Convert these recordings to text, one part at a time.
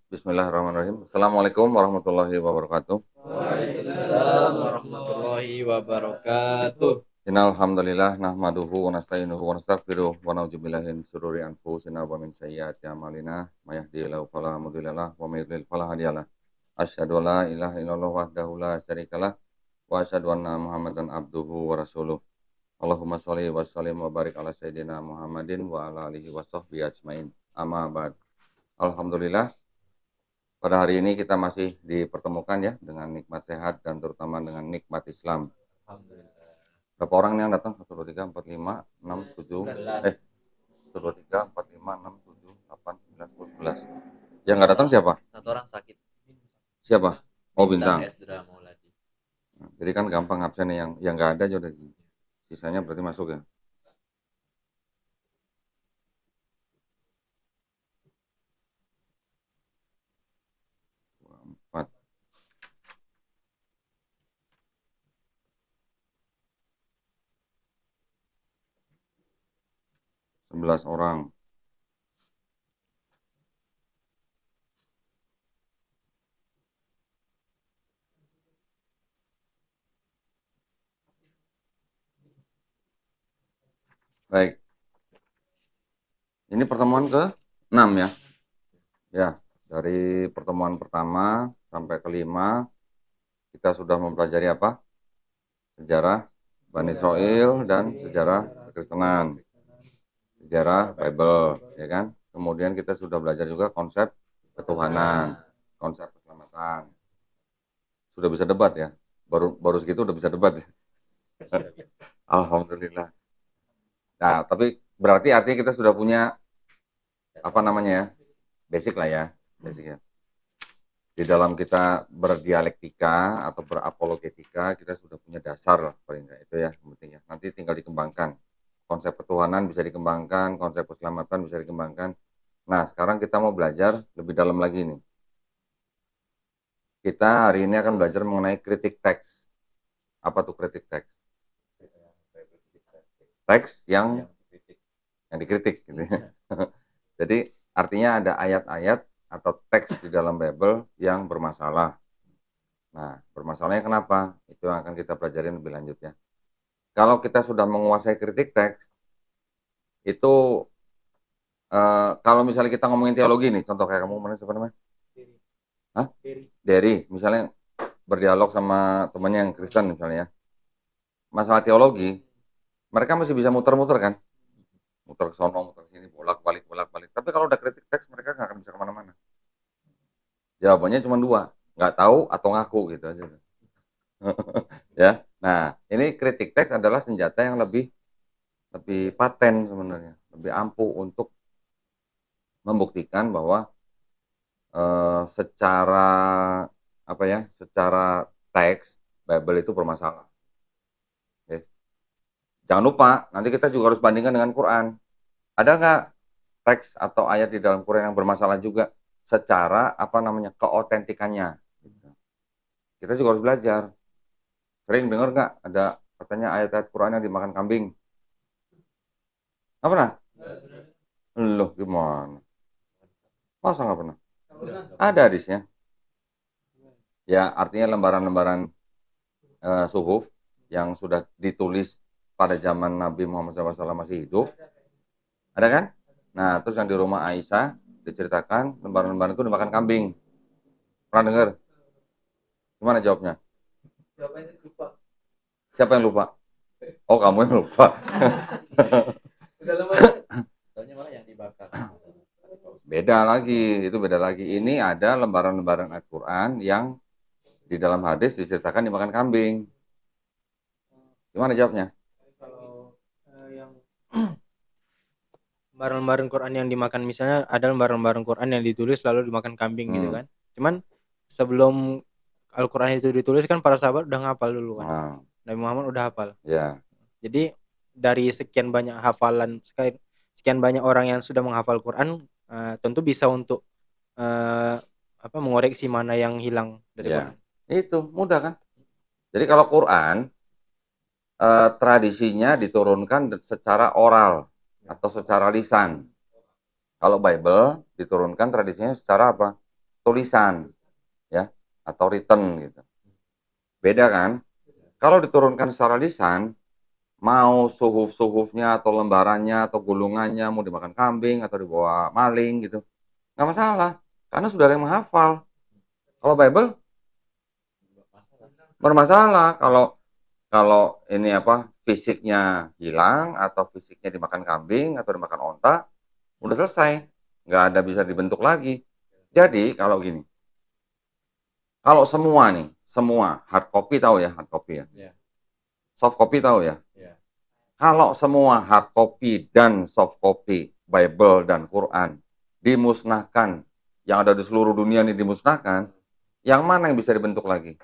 Bismillahirrahmanirrahim. Assalamualaikum warahmatullahi wabarakatuh. Waalaikumsalam warahmatullahi wabarakatuh. Innal hamdalillah nahmaduhu wa nasta'inuhu wa nastaghfiruh wa na'udzubillahi min syururi anfusina wa min sayyiati a'malina may yahdihillahu fala mudhillalah wa may yudhlil fala hadiyalah. Asyhadu an la ilaha illallah wahdahu la syarikalah wa asyhadu anna Muhammadan abduhu wa rasuluh. Allahumma shalli wa sallim wa barik ala sayyidina Muhammadin wa ala alihi wa sahbihi ajmain. Amma ba'd. Alhamdulillah, pada hari ini kita masih dipertemukan ya dengan nikmat sehat dan terutama dengan nikmat Islam. Alhamdulillah. Berapa orang nih yang datang? 1, 2, 3, 4, 5, 6, 7, 11. 1, 2, 3, 4, 5, 6, 7, 8, 9, 10, 11. Yang nggak datang siapa? Satu orang sakit. Siapa? Oh, Bintang. Esdra Mauladi. Nah, jadi kan gampang absen yang nggak ada aja udah. Sisanya berarti masuk ya. Empat. Sebelas orang. Baik. Ini pertemuan ke-6 ya. Ya, dari pertemuan pertama sampai ke-5 kita sudah mempelajari apa? Sejarah Bani Israil dan sejarah Kekristenan, sejarah Bible, ya kan? Kemudian kita sudah belajar juga konsep ketuhanan, konsep keselamatan. Sudah bisa debat ya? Baru segitu udah bisa debat ya? Alhamdulillah. Nah, tapi berarti artinya kita sudah punya apa namanya ya? Basic lah ya, basic ya. Di dalam kita berdialektika atau berapologetika kita sudah punya dasar lah paling enggak itu ya pentingnya. Nanti tinggal dikembangkan. Konsep ketuhanan bisa dikembangkan, konsep keselamatan bisa dikembangkan. Nah, sekarang kita mau belajar lebih dalam lagi nih. Kita hari ini akan belajar mengenai kritik teks. Apa tuh kritik teks? Teks yang dikritik gitu ya. Jadi artinya ada ayat-ayat atau teks di dalam Bible yang bermasalah. Nah, bermasalahnya kenapa? Itu yang akan kita pelajarin lebih lanjut ya. Kalau kita sudah menguasai kritik teks, itu kalau misalnya kita ngomongin teologi nih, contoh kayak kamu mana siapa namanya? Hah? Derry, misalnya berdialog sama temannya yang Kristen misalnya ya. Masalah teologi, mereka masih bisa muter-muter kan? Muter ke sono, muter ke sini, bolak-balik. Tapi kalau udah kritik teks, mereka nggak akan bisa kemana-mana. Jawabannya cuma dua, nggak tahu atau ngaku gitu aja. Ya, nah ini kritik teks adalah senjata yang lebih paten sebenarnya, lebih ampuh untuk membuktikan bahwa secara apa ya, secara teks Bible itu bermasalah. Oke. Jangan lupa nanti kita juga harus bandingkan dengan Quran. Ada nggak teks atau ayat di dalam Quran yang bermasalah juga secara apa namanya keotentikannya? Kita juga harus belajar. Sering dengar nggak ada katanya ayat-ayat Quran yang dimakan kambing? Nggak pernah? Loh gimana? Masa nggak pernah? Ada hadisnya. Ya artinya lembaran-lembaran suhuf yang sudah ditulis pada zaman Nabi Muhammad SAW masih hidup. Ada kan? Nah terus yang di rumah Aisyah diceritakan lembaran-lembaran itu dimakan kambing. Pernah dengar? Gimana jawabnya? Siapa yang lupa? Oh kamu yang lupa. Soalnya malah yang dibakar. Beda lagi, itu beda lagi. Ini ada lembaran-lembaran Al-Quran yang di dalam hadis diceritakan dimakan kambing. Gimana jawabnya? Kalau yang lembaran-lembaran Quran yang dimakan, misalnya ada lembaran-lembaran Quran yang ditulis lalu dimakan kambing gitu kan. Cuman sebelum Al-Quran itu ditulis kan para sahabat udah ngapal dulu kan. Nabi Muhammad udah hafal. Ya. Jadi dari sekian banyak hafalan, sekian banyak orang yang sudah menghafal Quran, tentu bisa untuk mengoreksi mana yang hilang dari Quran. Itu mudah kan? Jadi kalau Quran tradisinya diturunkan secara oral atau secara lisan. Kalau Bible diturunkan tradisinya secara apa? tulisan, ya, atau written gitu. Beda kan? Kalau diturunkan secara lisan, mau suhuf-suhufnya atau lembarannya atau gulungannya mau dimakan kambing atau dibawa maling gitu, nggak masalah, karena sudah ada yang menghafal. Kalau Bible bermasalah kalau kalau ini apa fisiknya hilang atau fisiknya dimakan kambing atau dimakan onta, udah selesai, nggak ada bisa dibentuk lagi. Jadi kalau gini, kalau semua nih, semua hard copy tahu ya, hard copy ya, Iya. soft copy tahu ya. Iya. Kalau semua hard copy dan soft copy Bible dan Quran dimusnahkan, yang ada di seluruh dunia ini dimusnahkan, yang mana yang bisa dibentuk lagi?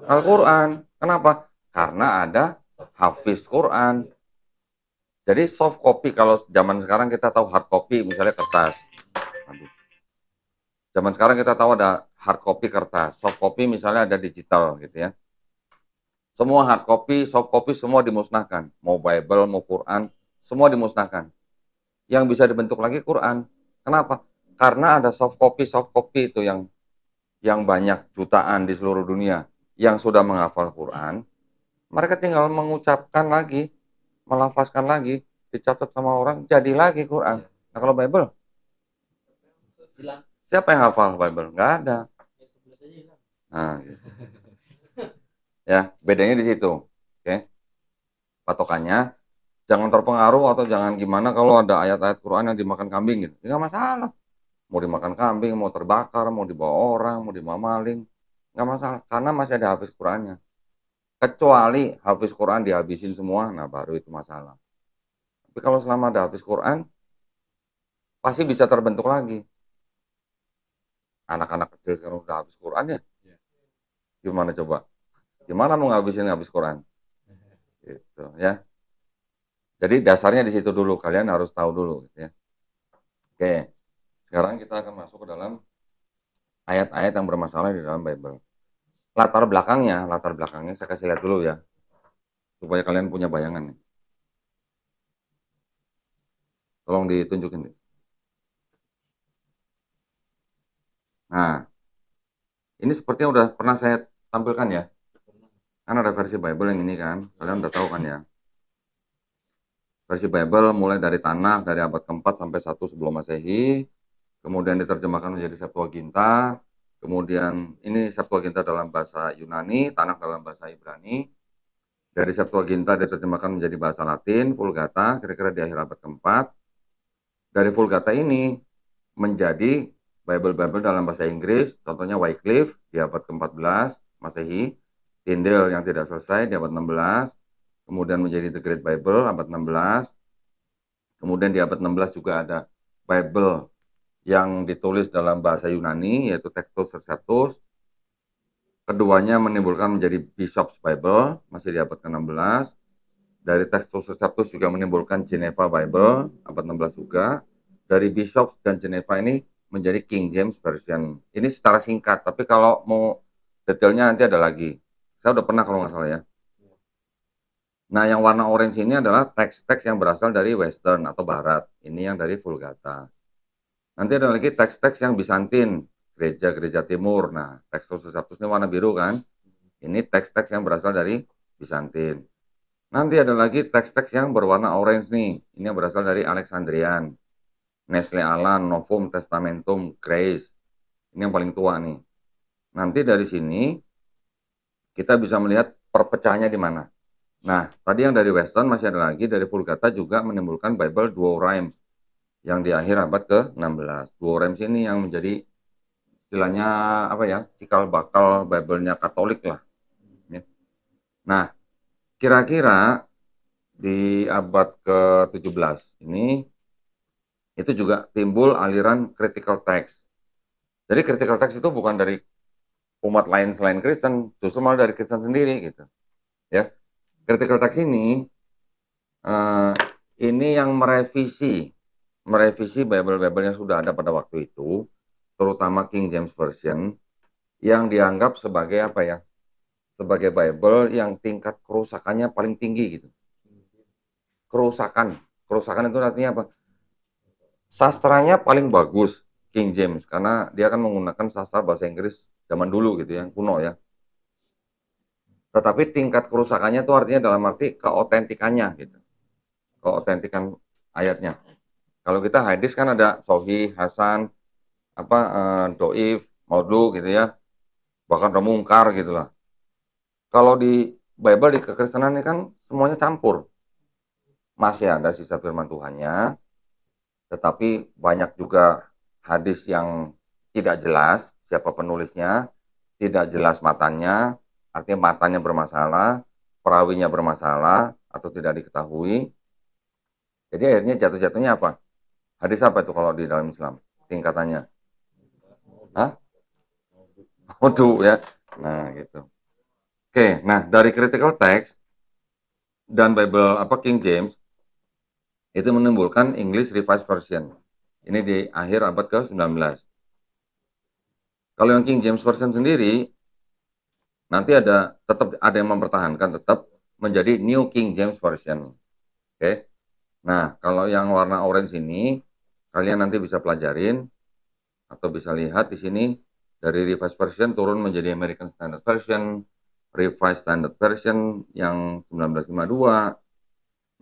Al-Quran. Kenapa? Karena ada Hafiz Quran. Jadi soft copy, kalau zaman sekarang kita tahu hard copy misalnya kertas. Zaman sekarang kita tahu ada hard copy kertas, soft copy misalnya ada digital gitu ya. Semua hard copy, soft copy semua dimusnahkan. Mau Bible, mau Quran, semua dimusnahkan. Yang bisa dibentuk lagi Quran. Kenapa? Karena ada soft copy itu yang banyak jutaan di seluruh dunia yang sudah menghafal Quran. Mereka tinggal mengucapkan lagi, melafazkan lagi, dicatat sama orang, jadi lagi Quran. Nah kalau Bible, Hilang. siapa yang hafal Bible? Nggak ada. Nah, gitu. Ya, bedanya di situ. Oke. Patokannya, jangan terpengaruh atau jangan gimana kalau ada ayat-ayat Quran yang dimakan kambing gitu. Nggak masalah. Mau dimakan kambing, mau terbakar, mau dibawa orang, mau dibawa maling. Nggak masalah, karena masih ada hafiz Qurannya. Kecuali hafiz Quran dihabisin semua, nah baru itu masalah. Tapi kalau selama ada hafiz Quran, pasti bisa terbentuk lagi. Anak-anak kecil sekarang udah habis Quran ya. Gimana coba? Gimana mau ngabisin habis Quran? Gitu ya. Jadi dasarnya di situ dulu, kalian harus tahu dulu gitu ya. Oke. Sekarang kita akan masuk ke dalam ayat-ayat yang bermasalah di dalam Bible. Latar belakangnya saya kasih lihat dulu ya. Supaya kalian punya bayangan nih. Tolong ditunjukin. Nah, ini sepertinya udah pernah saya tampilkan ya. Kan ada versi Bible yang ini kan, kalian udah tahu kan ya. Versi Bible mulai dari Tanakh dari abad keempat sampai 1 sebelum Masehi, kemudian diterjemahkan menjadi Septuaginta, kemudian ini Septuaginta dalam bahasa Yunani, Tanakh dalam bahasa Ibrani. Dari Septuaginta diterjemahkan menjadi bahasa Latin, Vulgata, kira-kira di akhir abad keempat. Dari Vulgata ini menjadi Bible dalam bahasa Inggris, contohnya Wycliffe di abad ke-14 Masehi, Tyndale yang tidak selesai di abad 16, kemudian menjadi The Great Bible abad 16. Kemudian di abad 16 juga ada Bible yang ditulis dalam bahasa Yunani yaitu Textus Receptus. Keduanya menimbulkan menjadi Bishop's Bible masih di abad ke-16. Dari Textus Receptus juga menimbulkan Geneva Bible abad 16 juga. Dari Bishop's dan Geneva ini menjadi King James Version. Ini secara singkat, tapi kalau mau detailnya nanti ada lagi. Saya udah pernah kalau nggak salah ya. Nah, yang warna orange ini adalah teks-teks yang berasal dari Western atau Barat. Ini yang dari Vulgata. Nanti ada lagi teks-teks yang Bizantin, gereja-gereja timur. Nah, Textus Receptus ini warna biru kan. Ini teks-teks yang berasal dari Bizantin. Nanti ada lagi teks-teks yang berwarna orange nih. Ini yang berasal dari Alexandrian, Nestle Aland, Novum Testamentum Grace. Ini yang paling tua nih. Nanti dari sini kita bisa melihat perpecahannya di mana. Nah, tadi yang dari Western masih ada lagi, dari Vulgata juga menimbulkan Bible Duo Rhymes yang di akhir abad ke-16. Duo Rhymes ini yang menjadi istilahnya apa ya, cikal bakal Bible-nya Katolik lah. Ya. Nah, kira-kira di abad ke-17 ini itu juga timbul aliran critical text. Jadi critical text itu bukan dari umat lain selain Kristen, justru malah dari Kristen sendiri gitu. Ya. Critical text ini yang merevisi Bible yang sudah ada pada waktu itu, terutama King James Version, yang dianggap sebagai apa ya? Sebagai Bible yang tingkat kerusakannya paling tinggi gitu. Kerusakan itu artinya apa? Sastranya paling bagus, King James karena dia kan menggunakan sastra bahasa Inggris zaman dulu gitu ya, kuno ya. Tetapi tingkat kerusakannya itu artinya dalam arti keotentikannya gitu. Keotentikan ayatnya. Kalau kita hadis kan ada Sahih, Hasan, Doif, Maudhu gitu ya. Bahkan ada mungkar gitu lah. Kalau di Bible di kekristenan ini kan semuanya campur. Masih ada sisa firman Tuhannya, tetapi banyak juga hadis yang tidak jelas siapa penulisnya, tidak jelas matanya, artinya matanya bermasalah, perawinya bermasalah atau tidak diketahui. Jadi akhirnya jatuh-jatuhnya apa? Hadis apa itu kalau di dalam Islam? Tingkatannya. Hah? Waduh ya. Nah, gitu. Oke, nah dari critical text dan Bible King James itu menimbulkan English Revised Version. Ini di akhir abad ke-19. Kalau yang King James Version sendiri nanti tetap ada yang mempertahankan tetap menjadi New King James Version. Oke. Nah, kalau yang warna orange ini kalian nanti bisa pelajarin atau bisa lihat di sini dari Revised Version turun menjadi American Standard Version, Revised Standard Version yang 1952.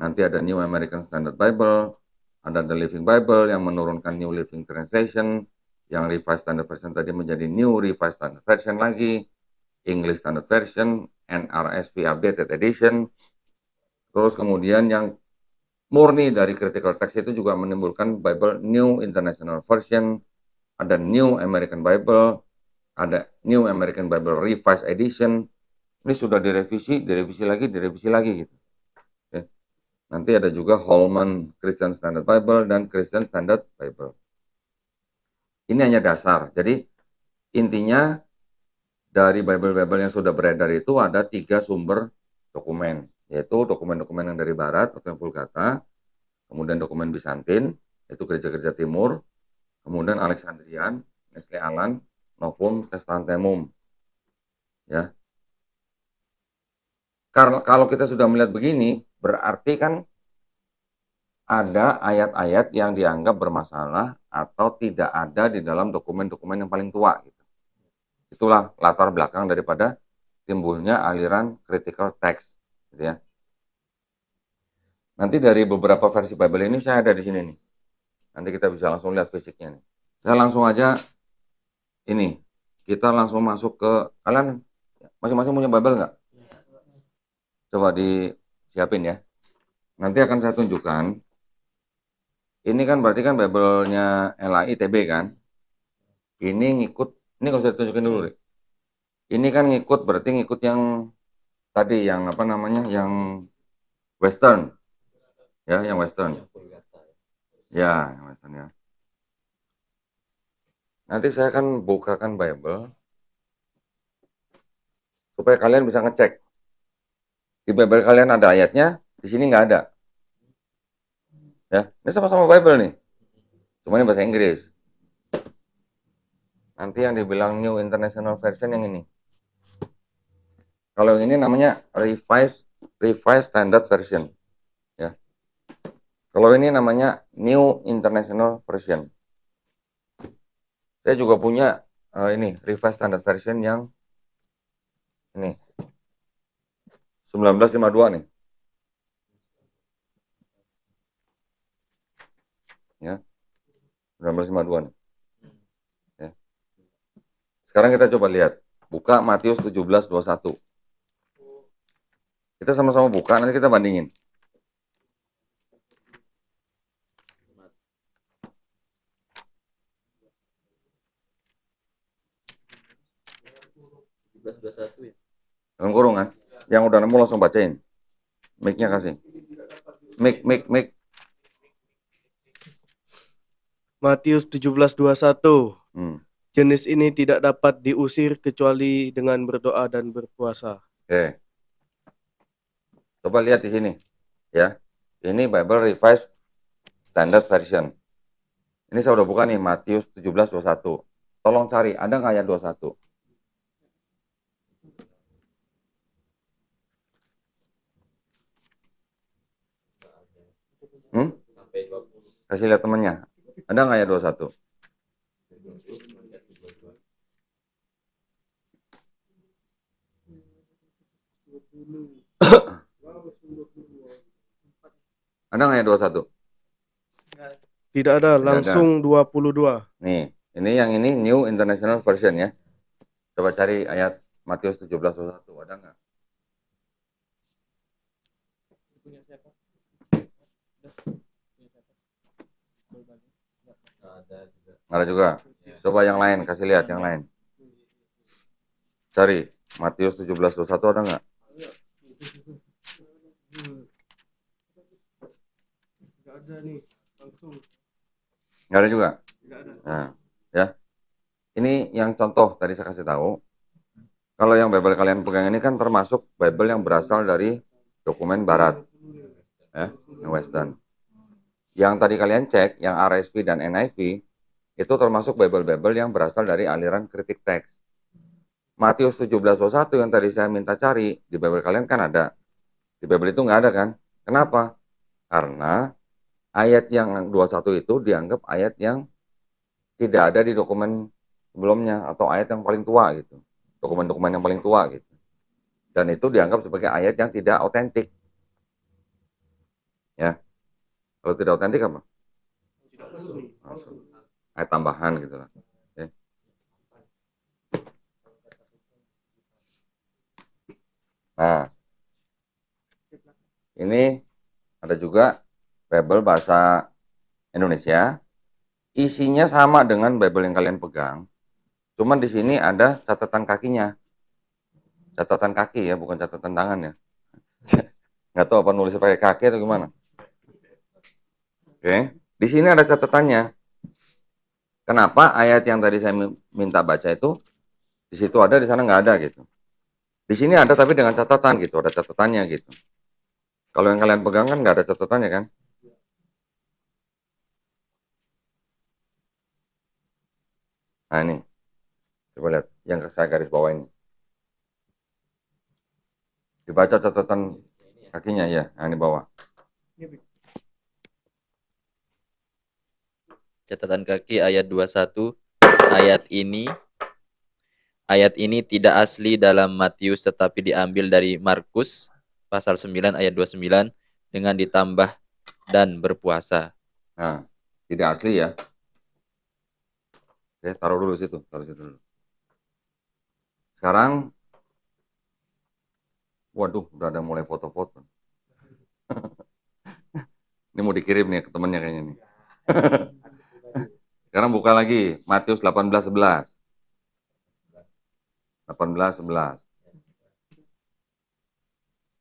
Nanti ada New American Standard Bible, ada The Living Bible yang menurunkan New Living Translation, yang Revised Standard Version tadi menjadi New Revised Standard Version lagi, English Standard Version, NRSV Updated Edition. Terus kemudian yang murni dari critical text itu juga menimbulkan Bible New International Version, ada New American Bible, ada New American Bible Revised Edition. Ini sudah direvisi lagi gitu. Nanti ada juga Holman Christian Standard Bible dan Christian Standard Bible. Ini hanya dasar. Jadi intinya dari Bible-Bible yang sudah beredar itu ada 3 sumber dokumen, yaitu dokumen-dokumen yang dari Barat atau yang Vulgata, kemudian dokumen Bizantin, yaitu gereja-gereja Timur, kemudian Alexandrian, Nestle Aland, Novum Testamentum. Ya. Kalau kita sudah melihat begini, berarti kan ada ayat-ayat yang dianggap bermasalah atau tidak ada di dalam dokumen-dokumen yang paling tua. Gitu. Itulah latar belakang daripada timbulnya aliran critical text. Gitu ya. Nanti dari beberapa versi Bible ini saya ada di sini nih. Nanti kita bisa langsung lihat fisiknya nih. Saya langsung aja ini. Kita langsung masuk ke kalian masing-masing punya Bible nggak? Coba disiapin ya. Nanti akan saya tunjukkan. Ini kan berarti kan Bible-nya LAITB kan. Ini ngikut, ini kalau saya tunjukin dulu. Ini kan berarti ngikut yang tadi, yang yang Western. Ya, yang Western. Ya, yang Western ya. Nanti saya akan bukakan Bible. Supaya kalian bisa ngecek. Di Bible kalian ada ayatnya, di sini nggak ada. Ya, ini sama-sama Bible nih. Cuma ini bahasa Inggris. Nanti yang dibilang New International Version yang ini. Kalau yang ini namanya Revised Standard Version. Ya. Kalau ini namanya New International Version. Saya juga punya ini Revised Standard Version yang ini 1952 nih. Ya. 1952 nih. Ya. Sekarang kita coba lihat. Buka Matius 17:21. Kita sama-sama buka, nanti kita bandingin. ya. Dalam kurung kan? Yang udah nemu langsung bacain. Mic-nya kasih. Mic. Matius 17:21. Hmm. Jenis ini tidak dapat diusir kecuali dengan berdoa dan berpuasa. Oke. Coba lihat di sini. Ya. Ini Bible Revised Standard Version. Ini saya udah buka nih, Matius 17:21. Tolong cari, ada nggak ayat 21? Kasih lihat temennya. Ada nggak ayat 21? Ada nggak ayat 21? Tidak ada, Tidak langsung 22. Nih, ini yang ini New International Version ya. Coba cari ayat Matius 17:21, ada nggak? Punya siapa? Ada juga. Nggak ada juga. Coba yang lain, kasih lihat yang lain. Cari Matius 17:21 ada nggak? Tidak ada nih, langsung. Nggak ada juga. Tidak ada. Nah, ya. Ini yang contoh tadi saya kasih tahu. Kalau yang Bible kalian pegang ini kan termasuk Bible yang berasal dari dokumen Barat, ya, yang Western. Yang tadi kalian cek, yang RSV dan NIV, itu termasuk Bible yang berasal dari aliran kritik teks. Matius 17:21 yang tadi saya minta cari, di Bible kalian kan ada. Di Bible itu nggak ada kan? Kenapa? Karena ayat yang 21 itu dianggap ayat yang tidak ada di dokumen sebelumnya, atau ayat yang paling tua gitu. Dokumen-dokumen yang paling tua gitu. Dan itu dianggap sebagai ayat yang tidak otentik. Ya. Kalau tidak otentik apa? Ayat tambahan gitu lah. Oke. Nah, ini ada juga Bible bahasa Indonesia. Isinya sama dengan Bible yang kalian pegang. Cuman di sini ada catatan kakinya. Catatan kaki ya, bukan catatan tangan ya. Nggak tahu apa nulisnya pakai kaki atau gimana. Oke, di sini ada catatannya. Kenapa ayat yang tadi saya minta baca itu di situ ada, di sana nggak ada gitu. Di sini ada tapi dengan catatan gitu, ada catatannya gitu. Kalau yang kalian pegang kan nggak ada catatannya kan? Nah ini, coba lihat yang saya garis bawah ini. Dibaca catatan kakinya ya, nah ini bawah. Catatan kaki ayat 21. Ayat ini tidak asli dalam Matius tetapi diambil dari Markus pasal 9 ayat 29 dengan ditambah dan berpuasa. Nah, tidak asli ya. Oke, taruh dulu situ, taruh situ dulu. Sekarang, waduh, udah ada mulai foto-foto. Ini mau dikirim nih ke temennya kayaknya nih. Sekarang buka lagi Matius 18:11. 18:11.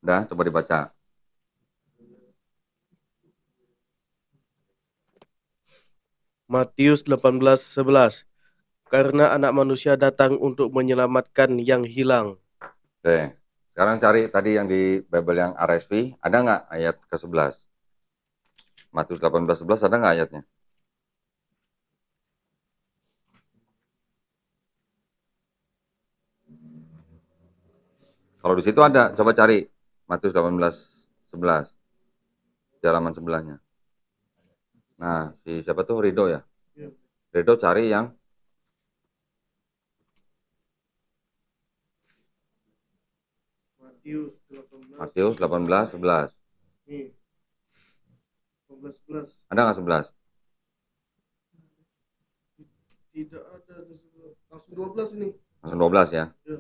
Udah, coba dibaca. Matius 18:11. Karena anak manusia datang untuk menyelamatkan yang hilang. Oke. Sekarang cari tadi yang di Bible yang RSV, ada nggak ayat ke-11? Matius 18:11 ada nggak ayatnya? Kalau di situ ada, coba cari Matius 18:11 di halaman sebelahnya. Nah, si siapa tuh Rido ya? Rido cari yang Matius 18:11. Nih. 18:11. Ada nggak 11? Tidak ada, langsung 12 ini. Langsung 12 ya? Ya.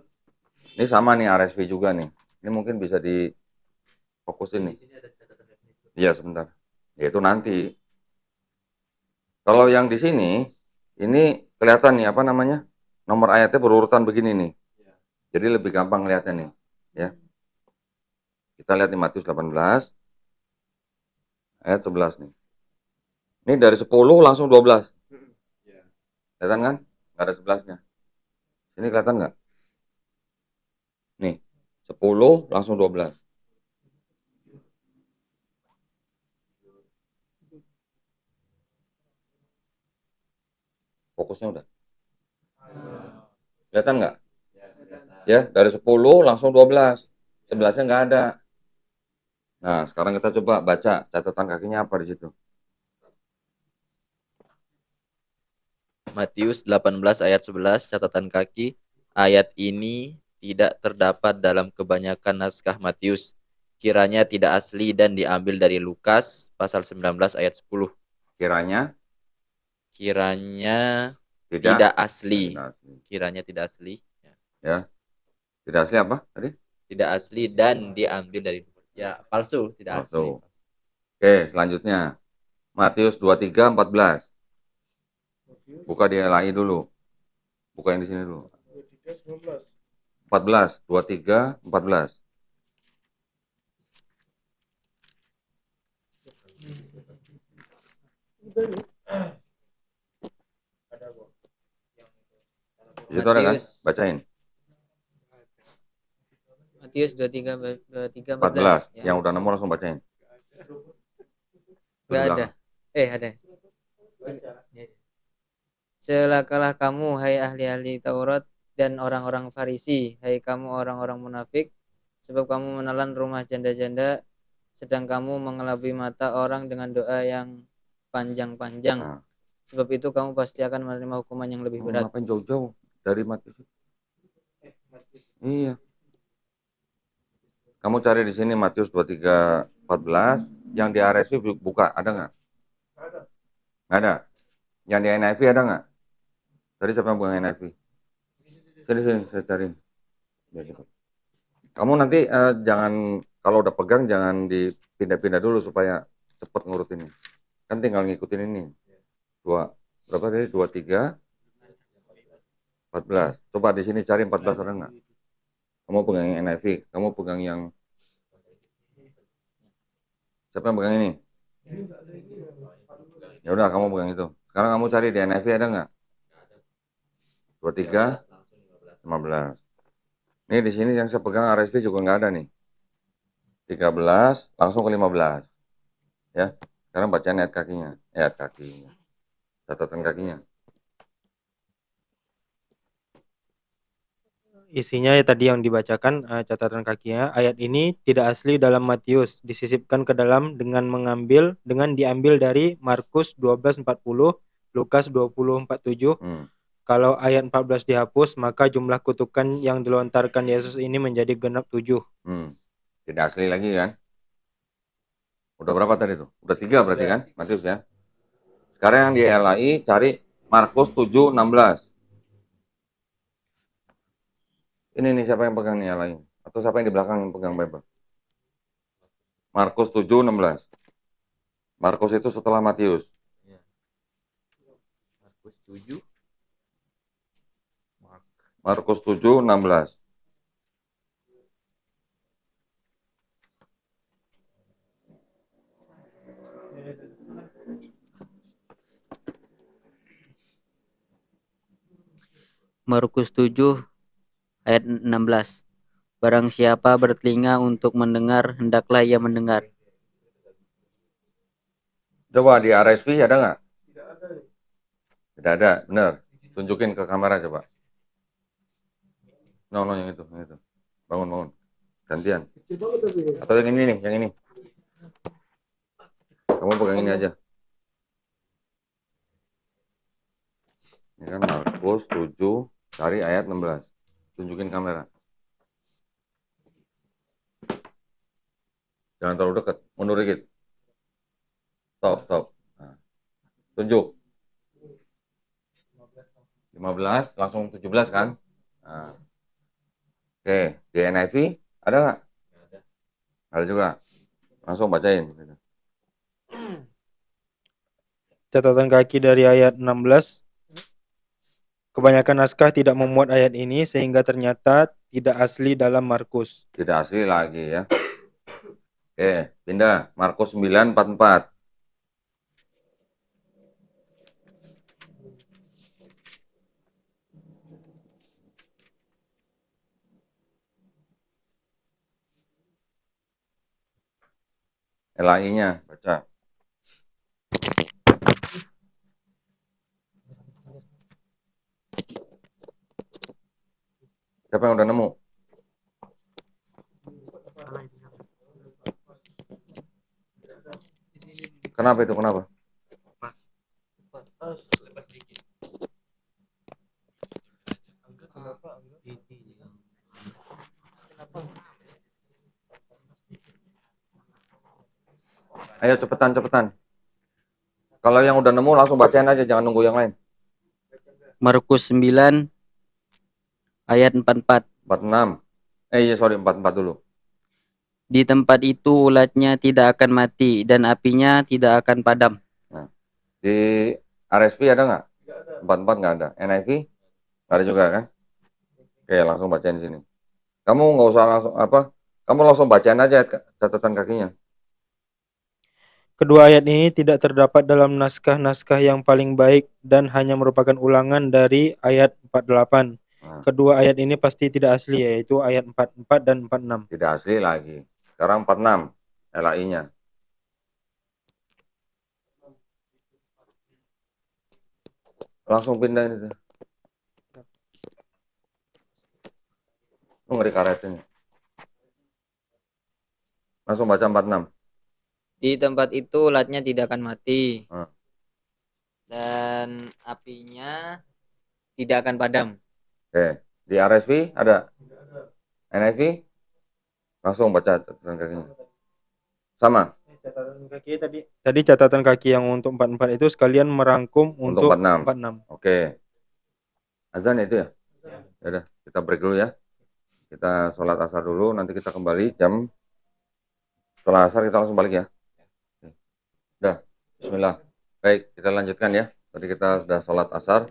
Ini sama nih RSV juga nih. Ini mungkin bisa difokusin nih. Iya sebentar. Ya itu nanti. Kalau yang di sini, ini kelihatan nih apa namanya? Nomor ayatnya berurutan begini nih. Jadi lebih gampang ngeliatnya nih. Ya. Kita lihat di Matius 18 ayat 11 nih. Ini dari 10 langsung 12. Kelihatan kan? Nggak ada 11-nya. Ini kelihatan nggak? Nih, 10 langsung 12. Fokusnya udah. Kelihatan nggak? Ya, dari 10 langsung 12. 11-nya nggak ada. Nah, sekarang kita coba baca catatan kakinya apa di situ. Matius 18 ayat 11 catatan kaki. Ayat ini tidak terdapat dalam kebanyakan naskah Matius. kiranya tidak asli dan diambil dari Lukas pasal 19 ayat 10. Kiranya Kiranya tidak tidak asli. tidak asli. Kiranya tidak asli. Ya. Ya. Tidak asli apa tadi? Tidak asli dan diambil dari palsu, tidak asli. Palsu. Oke, selanjutnya Matius 23:14. Buka di LAI dulu. Buka yang di sini dulu. 14, 23, 14. Di situ ada kan? Bacain. Matius 23 14. 14 ya. Yang udah nemu langsung bacain. Enggak ada. Ada. Celakalah kamu hai ahli-ahli Taurat dan orang-orang Farisi, hai kamu orang-orang munafik, sebab kamu menelan rumah janda-janda sedang kamu mengelabui mata orang dengan doa yang panjang-panjang. Nah. Sebab itu kamu pasti akan menerima hukuman yang lebih berat. Ngapain jauh-jauh dari Matius? Iya. Kamu cari di sini Matius 23:14. Yang di RSV buka, ada nggak? Nggak ada. Yang di NIV ada nggak? Tadi siapa yang bukan NIV? Sini, saya cariin. Ya, cepat. Kamu nanti jangan, kalau udah pegang jangan dipindah-pindah dulu supaya cepat ngurutinnya. Kan tinggal ngikutin ini. Berapa tadi? 23, 14. Coba di sini cari 14 ada nggak? Kamu pegang yang NIV, kamu pegang yang siapa yang pegang ini? Ya udah, kamu pegang itu. Sekarang kamu cari di NIV ada nggak? 23, 15. Nih di sini yang saya pegang RSV juga nggak ada nih. 13 langsung ke 15. Ya. Sekarang baca ayat kakinya. Catatan kakinya. Isinya ya tadi yang dibacakan, catatan kakinya. Ayat ini tidak asli dalam Matius, disisipkan ke dalam dengan diambil dari Markus 12:40, Lukas 20:47. Kalau ayat 14 dihapus, maka jumlah kutukan yang dilontarkan Yesus ini menjadi genap 7. Tidak asli lagi kan? Udah berapa tadi tuh? Udah 3 berarti kan? Matius ya. Sekarang yang di LAI cari Markus 7:16. Ini nih siapa yang pegang nih LAI? Atau siapa yang di belakang yang pegang Bible? Markus 7:16. Markus itu setelah Matius. Markus 7. Markus 7:16. Markus 7 ayat 16. Barang siapa bertelinga untuk mendengar, hendaklah ia mendengar. Coba di RSV ada nggak? Tidak ada, benar. Tunjukin ke kamera coba. No, yang itu. Bangun. Gantian. Atau yang ini nih, yang ini. Kamu pegang ini aja. Ini kan Markus 7, cari ayat 16. Tunjukin kamera. Jangan terlalu dekat, mundur dikit. Stop. Nah. Tunjuk. 15, langsung 17 kan? Nah. Oke, di NIV ada nggak? Ada juga. Langsung bacain. Catatan kaki dari ayat 16. Kebanyakan naskah tidak memuat ayat ini sehingga ternyata tidak asli dalam Markus. Tidak asli lagi ya. Oke, pindah. Markus 9:44. LAI-nya baca. Siapa yang udah nemu? Kenapa itu? Kenapa? Ayo cepetan. Kalau yang udah nemu langsung bacain aja, jangan nunggu yang lain. Markus 9 ayat 44. 46. Iya sorry, 44 dulu. Di tempat itu ulatnya tidak akan mati dan apinya tidak akan padam. Di RSV ada nggak? 44 nggak ada. NIV nggak ada juga kan? Oke, langsung bacain di sini. Kamu nggak usah langsung kamu langsung bacain aja catatan kakinya. Kedua ayat ini tidak terdapat dalam naskah-naskah yang paling baik dan hanya merupakan ulangan dari ayat 48. Nah, Kedua ayat ini pasti tidak asli, yaitu ayat 44 dan 46. tidak asli lagi. Sekarang 46 LAI-nya. Langsung pindahin itu. Lu nggak dikaretin. Langsung baca 46. Di tempat itu ulatnya tidak akan mati. Hmm. Dan apinya tidak akan padam. Oke, di RSV ada? NIV? Langsung baca catatan kakinya. Sama? Catatan kaki tadi catatan kaki yang untuk 44 itu sekalian merangkum Untuk untuk 46. 46. Oke. Azan itu ya? Ya udah, kita break dulu ya. Kita sholat asar dulu, nanti kita kembali setelah asar kita langsung balik ya. Udah, bismillah. Baik, kita lanjutkan ya. Tadi kita sudah sholat asar.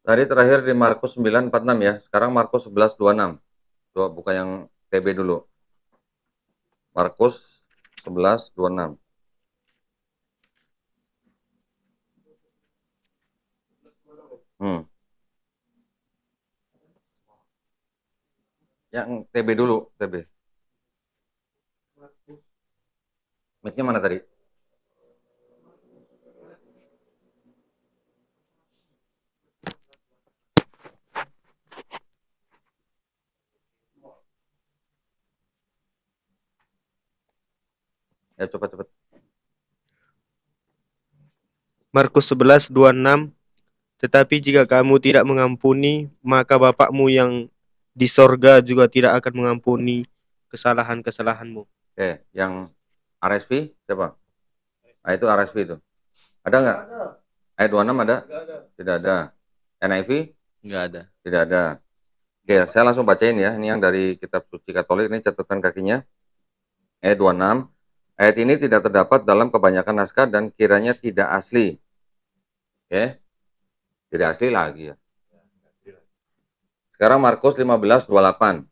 Tadi terakhir di Markus 9:46 ya. Sekarang Markus 11:26. Coba buka yang TB dulu. Markus 11:26. Yang TB dulu, TB. Mic-nya mana tadi? Ya cepat. Markus 11:26. Tetapi jika kamu tidak mengampuni, maka Bapakmu yang di sorga juga tidak akan mengampuni kesalahan-kesalahanmu. Oke, yang RSV siapa? Itu RSV itu. Ada nggak? Ayat 26 ada? Tidak ada. NIV? Nggak ada. Tidak ada. Oke, saya langsung bacain ya. Ini yang dari kitab suci Katolik, ini catatan kakinya. Ayat 26. Ayat ini tidak terdapat dalam kebanyakan naskah dan kiranya tidak asli. Oke. Tidak asli lagi ya. Sekarang Markus 15:28.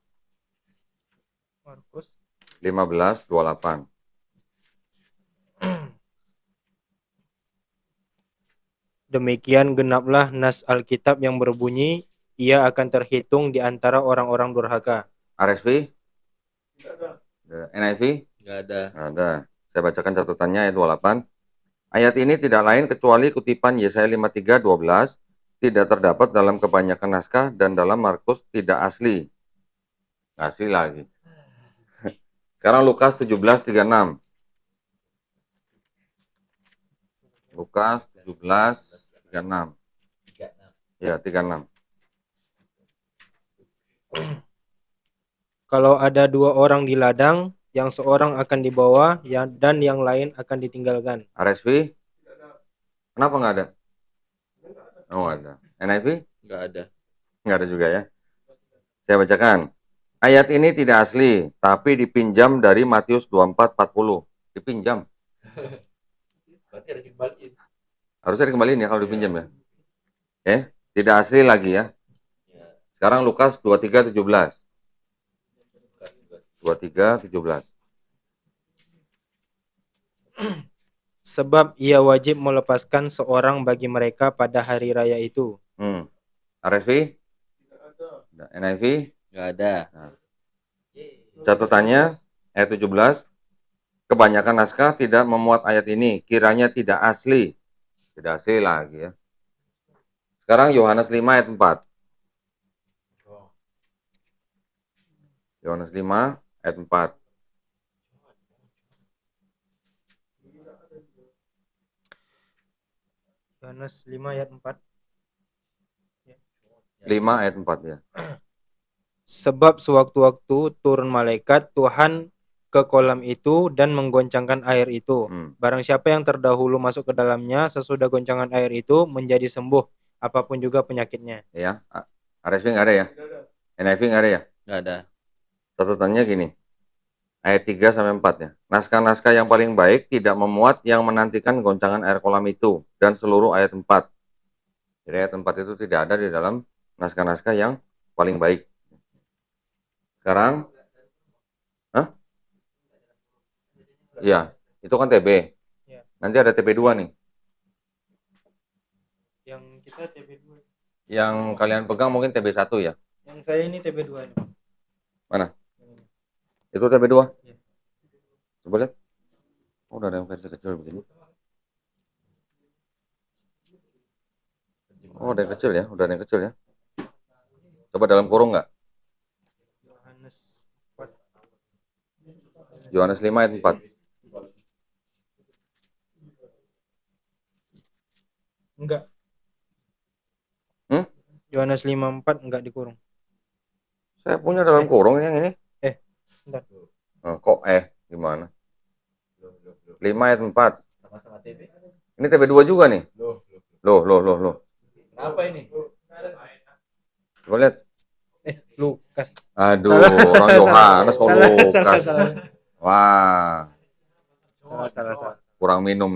Markus 15:28. Demikian genaplah nas Alkitab yang berbunyi, ia akan terhitung di antara orang-orang durhaka. RSV? NIV? Nggak ada. Nggak ada. Saya bacakan catatannya ayat 28. Ayat ini tidak lain kecuali kutipan Yesaya 53:12, tidak terdapat dalam kebanyakan naskah dan dalam Markus tidak asli. Nggak asli lagi. Sekarang Lukas 17:36. Lukas 17:36. Ya, 36. Kalau ada dua orang di ladang, yang seorang akan dibawa dan yang lain akan ditinggalkan. RSV? Kenapa nggak ada? Oh, nggak ada. NIV? Nggak ada. Nggak ada juga ya. Saya bacakan. Ayat ini tidak asli, tapi dipinjam dari Matius 24:40. Dipinjam. Berarti harus dikembaliin. Harusnya dikembaliin ya kalau dipinjam ya. Tidak asli lagi ya. Sekarang Lukas 23:17. 23:17. Sebab ia wajib melepaskan seorang bagi mereka pada hari raya itu. RSV? NIV? Nggak ada. Catatannya ayat 17. Kebanyakan naskah tidak memuat ayat ini, kiranya tidak asli. Tidak asli lagi ya. Sekarang Yohanes 5 ayat 4. Yohanes 5 ayat 4. Yohanes 5 ayat 4. 5 ayat 4 ya. Sebab sewaktu-waktu turun malaikat Tuhan ke kolam itu dan menggoncangkan air itu. Hmm. Barang siapa yang terdahulu masuk ke dalamnya sesudah goncangan air itu menjadi sembuh, apapun juga penyakitnya. Ya, RSV nggak ada ya? NIV nggak ada ya? Nggak ada. Catatannya gini, ayat 3 sampai 4 ya. Naskah-naskah yang paling baik tidak memuat yang menantikan goncangan air kolam itu dan seluruh ayat 4. Jadi ayat 4 itu tidak ada di dalam naskah-naskah yang paling baik. Sekarang, hah? Iya, itu kan TB. Ya. Nanti ada TB2 nih. Yang kita TB2. Yang kalian pegang mungkin TB1 ya. Yang saya ini TB2 nih. Mana? Itu TB2? Iya. Coba lihat. Oh, udah ada yang versi kecil begini. Oh, ada yang kecil ya, udah ada yang kecil ya. Coba dalam kurung nggak? Yohanes 4. Yohanes 5 ayat 4. Enggak. Hmm? Yohanes 5:4 enggak dikurung. Saya punya dalam kurung yang ini. Bentar. Kok gimana? 5 ayat 4. Sama-sama TB. Ini TB2 juga nih. Loh. Kenapa ini? Coba lihat. Lukas. Aduh, Salah. orang Yohanes kok Salah. Lukas. Wah, Salah. kurang minum.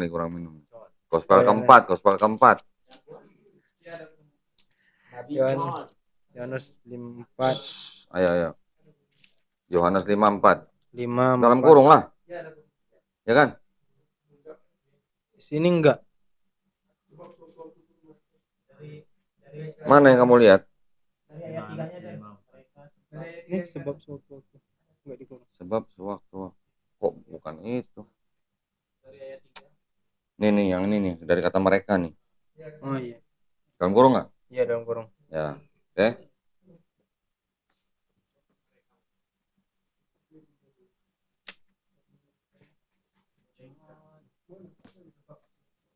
Gospel keempat. Yohanes 5:4. Ayo. Yohanes 5:4. 5 Dalam kurung lah. Ya kan? Sini enggak. Mana yang kamu lihat? Ini sebab sewaktu-waktu enggak dikurung. Sebab sewaktu. Kok bukan itu? Nih, yang ini nih. Dari kata mereka nih. Oh iya. Dalam kurung nggak? Iya dalam kurung. Ya. Oke.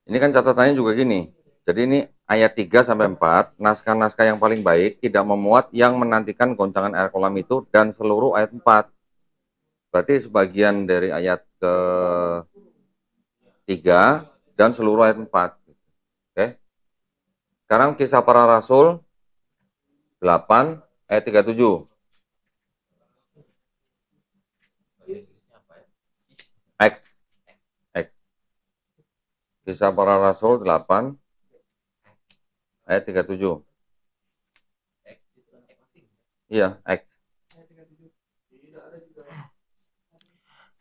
Ini kan catatannya juga gini. Jadi ini ayat 3 sampai 4, naskah-naskah yang paling baik tidak memuat yang menantikan goncangan air kolam itu dan seluruh ayat 4. Berarti sebagian dari ayat ke 3 dan seluruh ayat 4. Oke. Sekarang Kisah Para Rasul 8 ayat 37. X. Kisah Para Rasul 8 ayat 37. Iya, X.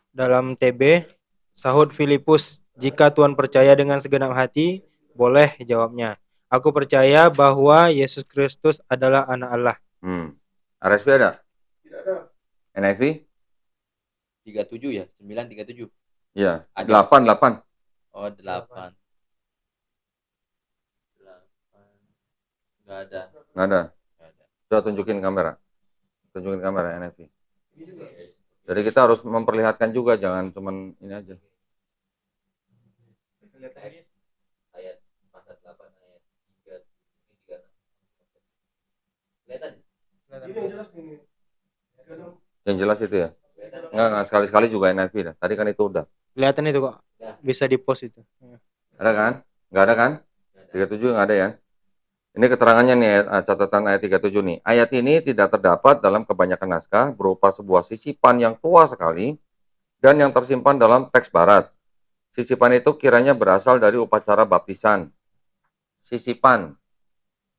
Dalam TB, sahut Filipus, jika Tuhan percaya dengan segenap hati, boleh jawabnya. Aku percaya bahwa Yesus Kristus adalah anak Allah. RSV ada? NIV? 37 ya? 937. Iya, Ada. 8. Oh, 8. Nggak ada. Nggak ada. Coba tunjukin kamera NIV. Jadi kita harus memperlihatkan juga, jangan cuman ini aja. Ayat pasal 8 ayat 3. Kelihatan? Yang jelas itu ya. Nggak sekali-sekali juga NIV dah. Tadi kan itu udah. Kelihatan itu kok. Bisa di-post itu. Ada kan? Nggak ada kan? 37 nggak ada ya. Ini keterangannya nih, catatan ayat 37 nih. Ayat ini tidak terdapat dalam kebanyakan naskah berupa sebuah sisipan yang tua sekali dan yang tersimpan dalam teks barat. Sisipan itu kiranya berasal dari upacara baptisan. Sisipan.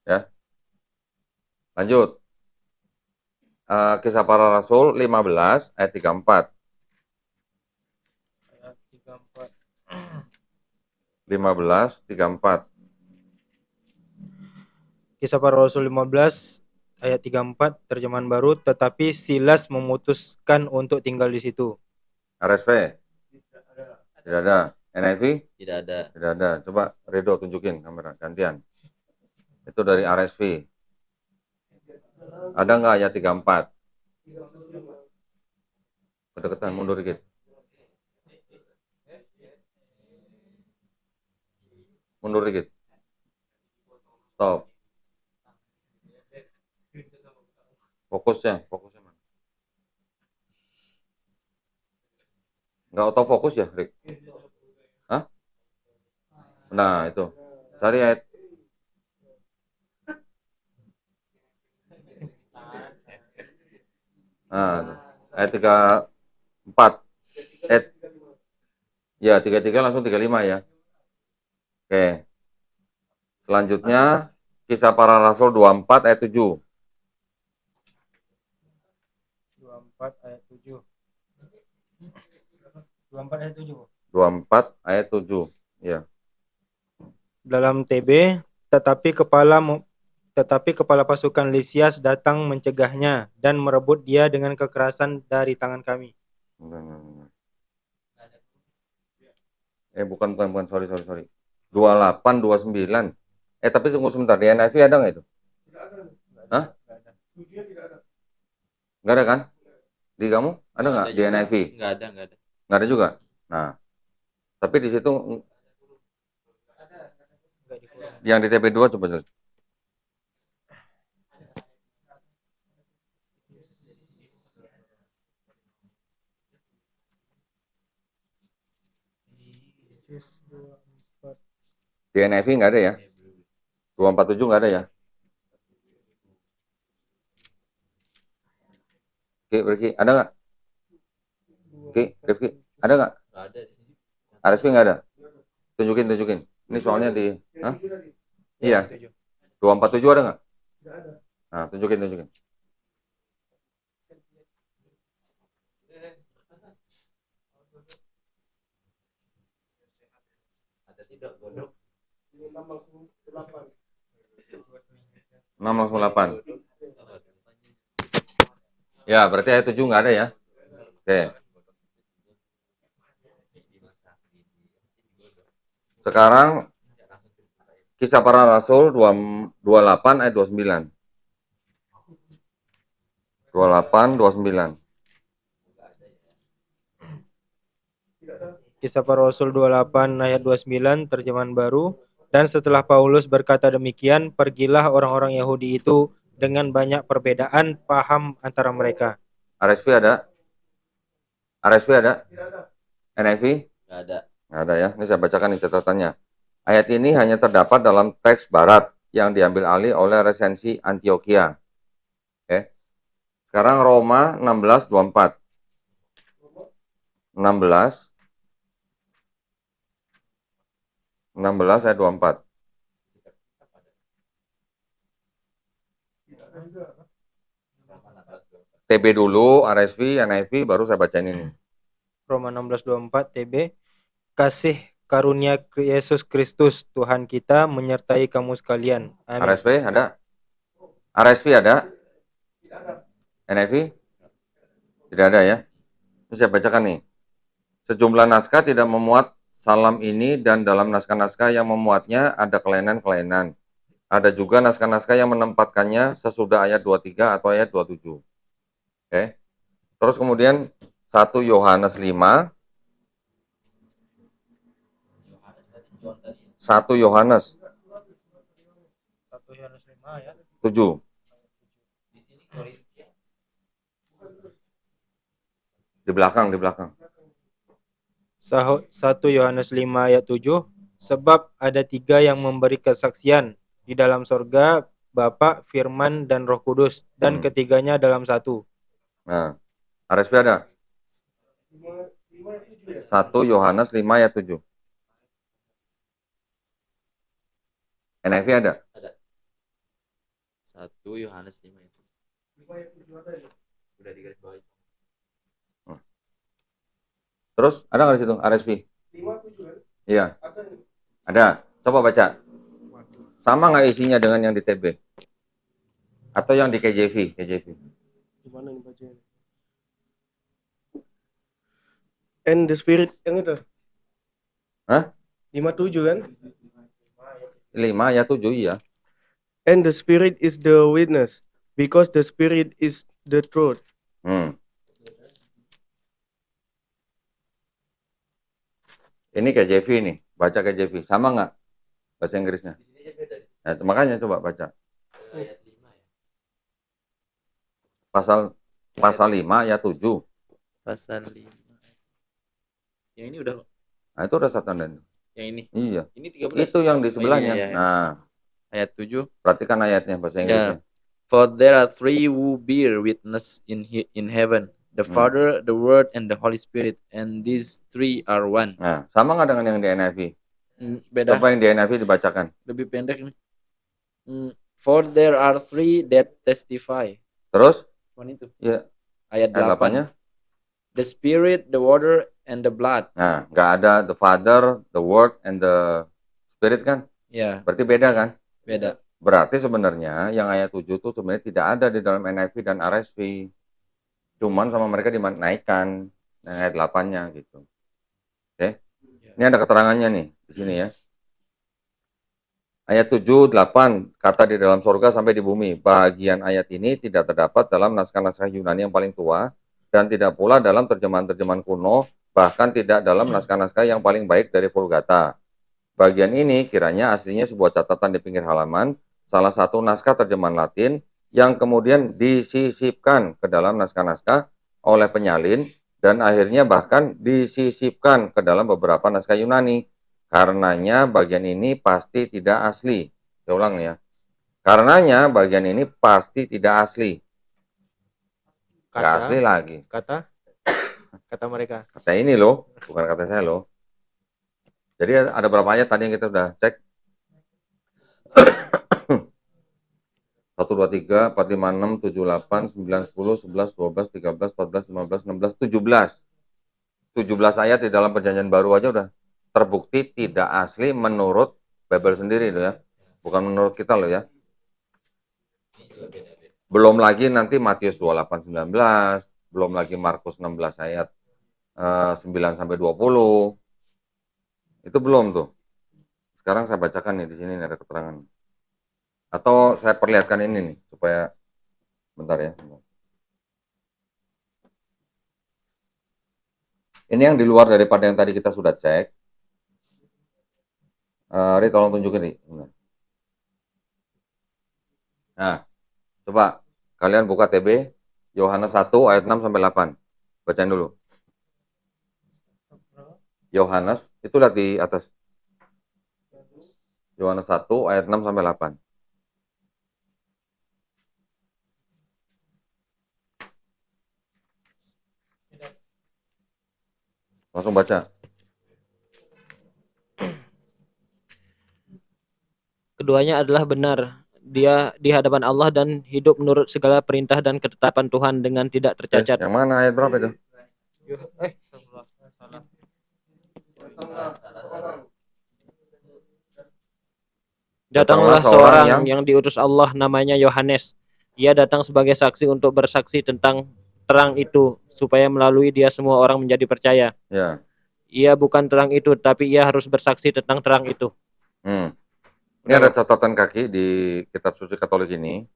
Ya. Lanjut. Kisah Para Rasul 15 ayat 34. Ayat 34. 15:34. Kisah Para Rasul 15 ayat 34 terjemahan baru, tetapi Silas memutuskan untuk tinggal di situ. RSV? Tidak ada. NIV? Tidak ada. Tidak ada. Coba Redo tunjukin kamera gantian. Itu dari RSV. Ada nggak ayat 34? Kedekatan, mundur dikit. Mundur dikit. Stop. Fokusnya mana? Nggak autofokus ya, Rick? Hah? Nah, itu. Cari ayat. Nah, ayat 34. Ya, 33 langsung 35 ya. Oke. Selanjutnya, Kisah Para Rasul 24 ayat 7. 24 ayat 7. 24 ayat 7. 24 ayat 7. Ya. Dalam TB, tetapi kepala pasukan Lisias datang mencegahnya dan merebut dia dengan kekerasan dari tangan kami. Bukan, sorry. 28, 29. Tapi tunggu sebentar, di NIV ada nggak itu? Hah? Nggak ada kan? Di kamu ada nggak di NIV? Nggak ada. Nggak ada juga. Nah, tapi di situ yang di TP2 coba lihat. Di NIV nggak ada ya? 247 nggak ada ya? Oke, Rifki, ada nggak? Oke, Rifki, ada nggak? Nggak ada di sini. RSP nggak ada? Tunjukin. Ini soalnya di... Hah? Iya. 247 ada nggak? Nah, tunjukin. Ada tidak, bodoh. 6 langsung 8. Ya, berarti ayat 7 nggak ada ya? Oke. Sekarang Kisah Para Rasul 28 ayat 29. 28, 29. Kisah Para Rasul 28 ayat 29 terjemahan baru. Dan setelah Paulus berkata demikian, pergilah orang-orang Yahudi itu dengan banyak perbedaan paham antara mereka. RSP ada? NIV? Nggak ada. Nggak ada ya. Ini saya bacakan nih catatannya. Ayat ini hanya terdapat dalam teks Barat yang diambil alih oleh resensi Antioquia. Oke. Sekarang Roma 16:24. 16 ayat 24. TB dulu, RSV, NIV, baru saya bacain ini. Roma 16:24 TB. Kasih karunia Yesus Kristus Tuhan kita menyertai kamu sekalian. Amin. RSV ada? RSV ada? NIV? Tidak ada ya. Ini saya bacakan nih. Sejumlah naskah tidak memuat salam ini dan dalam naskah-naskah yang memuatnya ada kelainan-kelainan. Ada juga naskah-naskah yang menempatkannya sesudah ayat 23 atau ayat 27. Oke. Terus kemudian 1 Yohanes 5. 1 Yohanes 7. Di belakang. 1 Yohanes 5 ayat 7. Sebab ada 3 yang memberi kesaksian di dalam sorga, Bapa, Firman, dan Roh Kudus, dan ketiganya dalam satu. Nah, RSV ada? 1 Yohanes 5 ayat 7. NIV ada? Ada. 1 Yohanes 5 ayat 7. Udah digarisbawahi. Terus ada nggak di situ RSV? Iya. Ada. Coba baca. Sama nggak isinya dengan yang di TB? Atau yang di KJV? Gimana nih bacanya? And the Spirit yang itu? Hah? 57 kan? 5 ayat 7, iya. And the Spirit is the witness, because the Spirit is the truth. Ini KJV nih, baca KJV. Sama nggak bahasa Inggrisnya? Nah, makanya coba baca. Ayat 5 ya. Pasal 5 ayat 7. Pasal 5. Yang ini udah, Nah, itu udah satu tanda. yang ini. Iya. Ini 13. Itu yang di Oh, ini, sebelahnya. ya. Nah, Ayat 7. perhatikan ayatnya bahasa Inggrisnya. For there are three who bear witness in heaven, the Father, the Word, and the Holy Spirit, and these three are one. Nah, sama nggak dengan yang di NIV? Beda, Coba yang di NIV dibacakan. lebih pendek nih. For there are three that testify. Terus? Cuman itu. Ya. Ayat Ayat 8. 8-nya? The Spirit, the water, and the blood. Nah, nggak ada the Father, the Word, and the Spirit kan? Ya, Berarti beda kan? beda. Berarti sebenarnya yang ayat 7 itu sebenarnya tidak ada di dalam NIV dan RSV. Cuman sama mereka dinaikkan ayat 8-nya gitu. Oke. Ini ada keterangannya nih di sini ya. Ayat 7, 8, kata di dalam surga sampai di bumi. Bagian ayat ini tidak terdapat dalam naskah-naskah Yunani yang paling tua dan tidak pula dalam terjemahan-terjemahan kuno, bahkan tidak dalam naskah-naskah yang paling baik dari Vulgata. Bagian ini kiranya aslinya sebuah catatan di pinggir halaman, salah satu naskah terjemahan Latin yang kemudian disisipkan ke dalam naskah-naskah oleh penyalin dan akhirnya bahkan disisipkan ke dalam beberapa naskah Yunani. Karenanya bagian ini pasti tidak asli. Saya ulang ya. Karenanya bagian ini pasti tidak asli. Nggak asli lagi. Kata mereka. Kata ini loh, bukan kata saya loh. Jadi ada berapa ayat tadi yang kita sudah cek? 1, 2, 3, 4, 5, 6, 7, 8, 9, 10, 11, 12, 13, 14, 15, 16, 17. 17 ayat di dalam perjanjian baru aja udah terbukti tidak asli menurut Bible sendiri loh ya. Bukan menurut kita loh ya. Belum lagi nanti Matius 28, 19. Belum lagi Markus 16 ayat 9 sampai 20. Itu belum tuh. Sekarang saya bacakan nih di sini ada keterangan. Atau saya perlihatkan ini nih supaya bentar ya. Ini yang di luar daripada yang tadi kita sudah cek. Ri tolong tunjukin nih. Nah, coba kalian buka TB Yohanes 1 ayat 6 sampai 8. Bacain dulu. Yohanes, itu lihat di atas. Yohanes 1 ayat 6 sampai 8. Langsung baca. Keduanya adalah benar. Dia di hadapan Allah dan hidup menurut segala perintah dan ketetapan Tuhan dengan tidak tercacat. Yang mana ayat berapa itu? Datanglah seorang yang diutus Allah namanya Yohanes. Ia datang sebagai saksi untuk bersaksi tentang terang itu supaya melalui dia semua orang menjadi percaya. Ya. Ia bukan terang itu, tapi ia harus bersaksi tentang terang itu. Ini ada catatan kaki di kitab suci Katolik ini.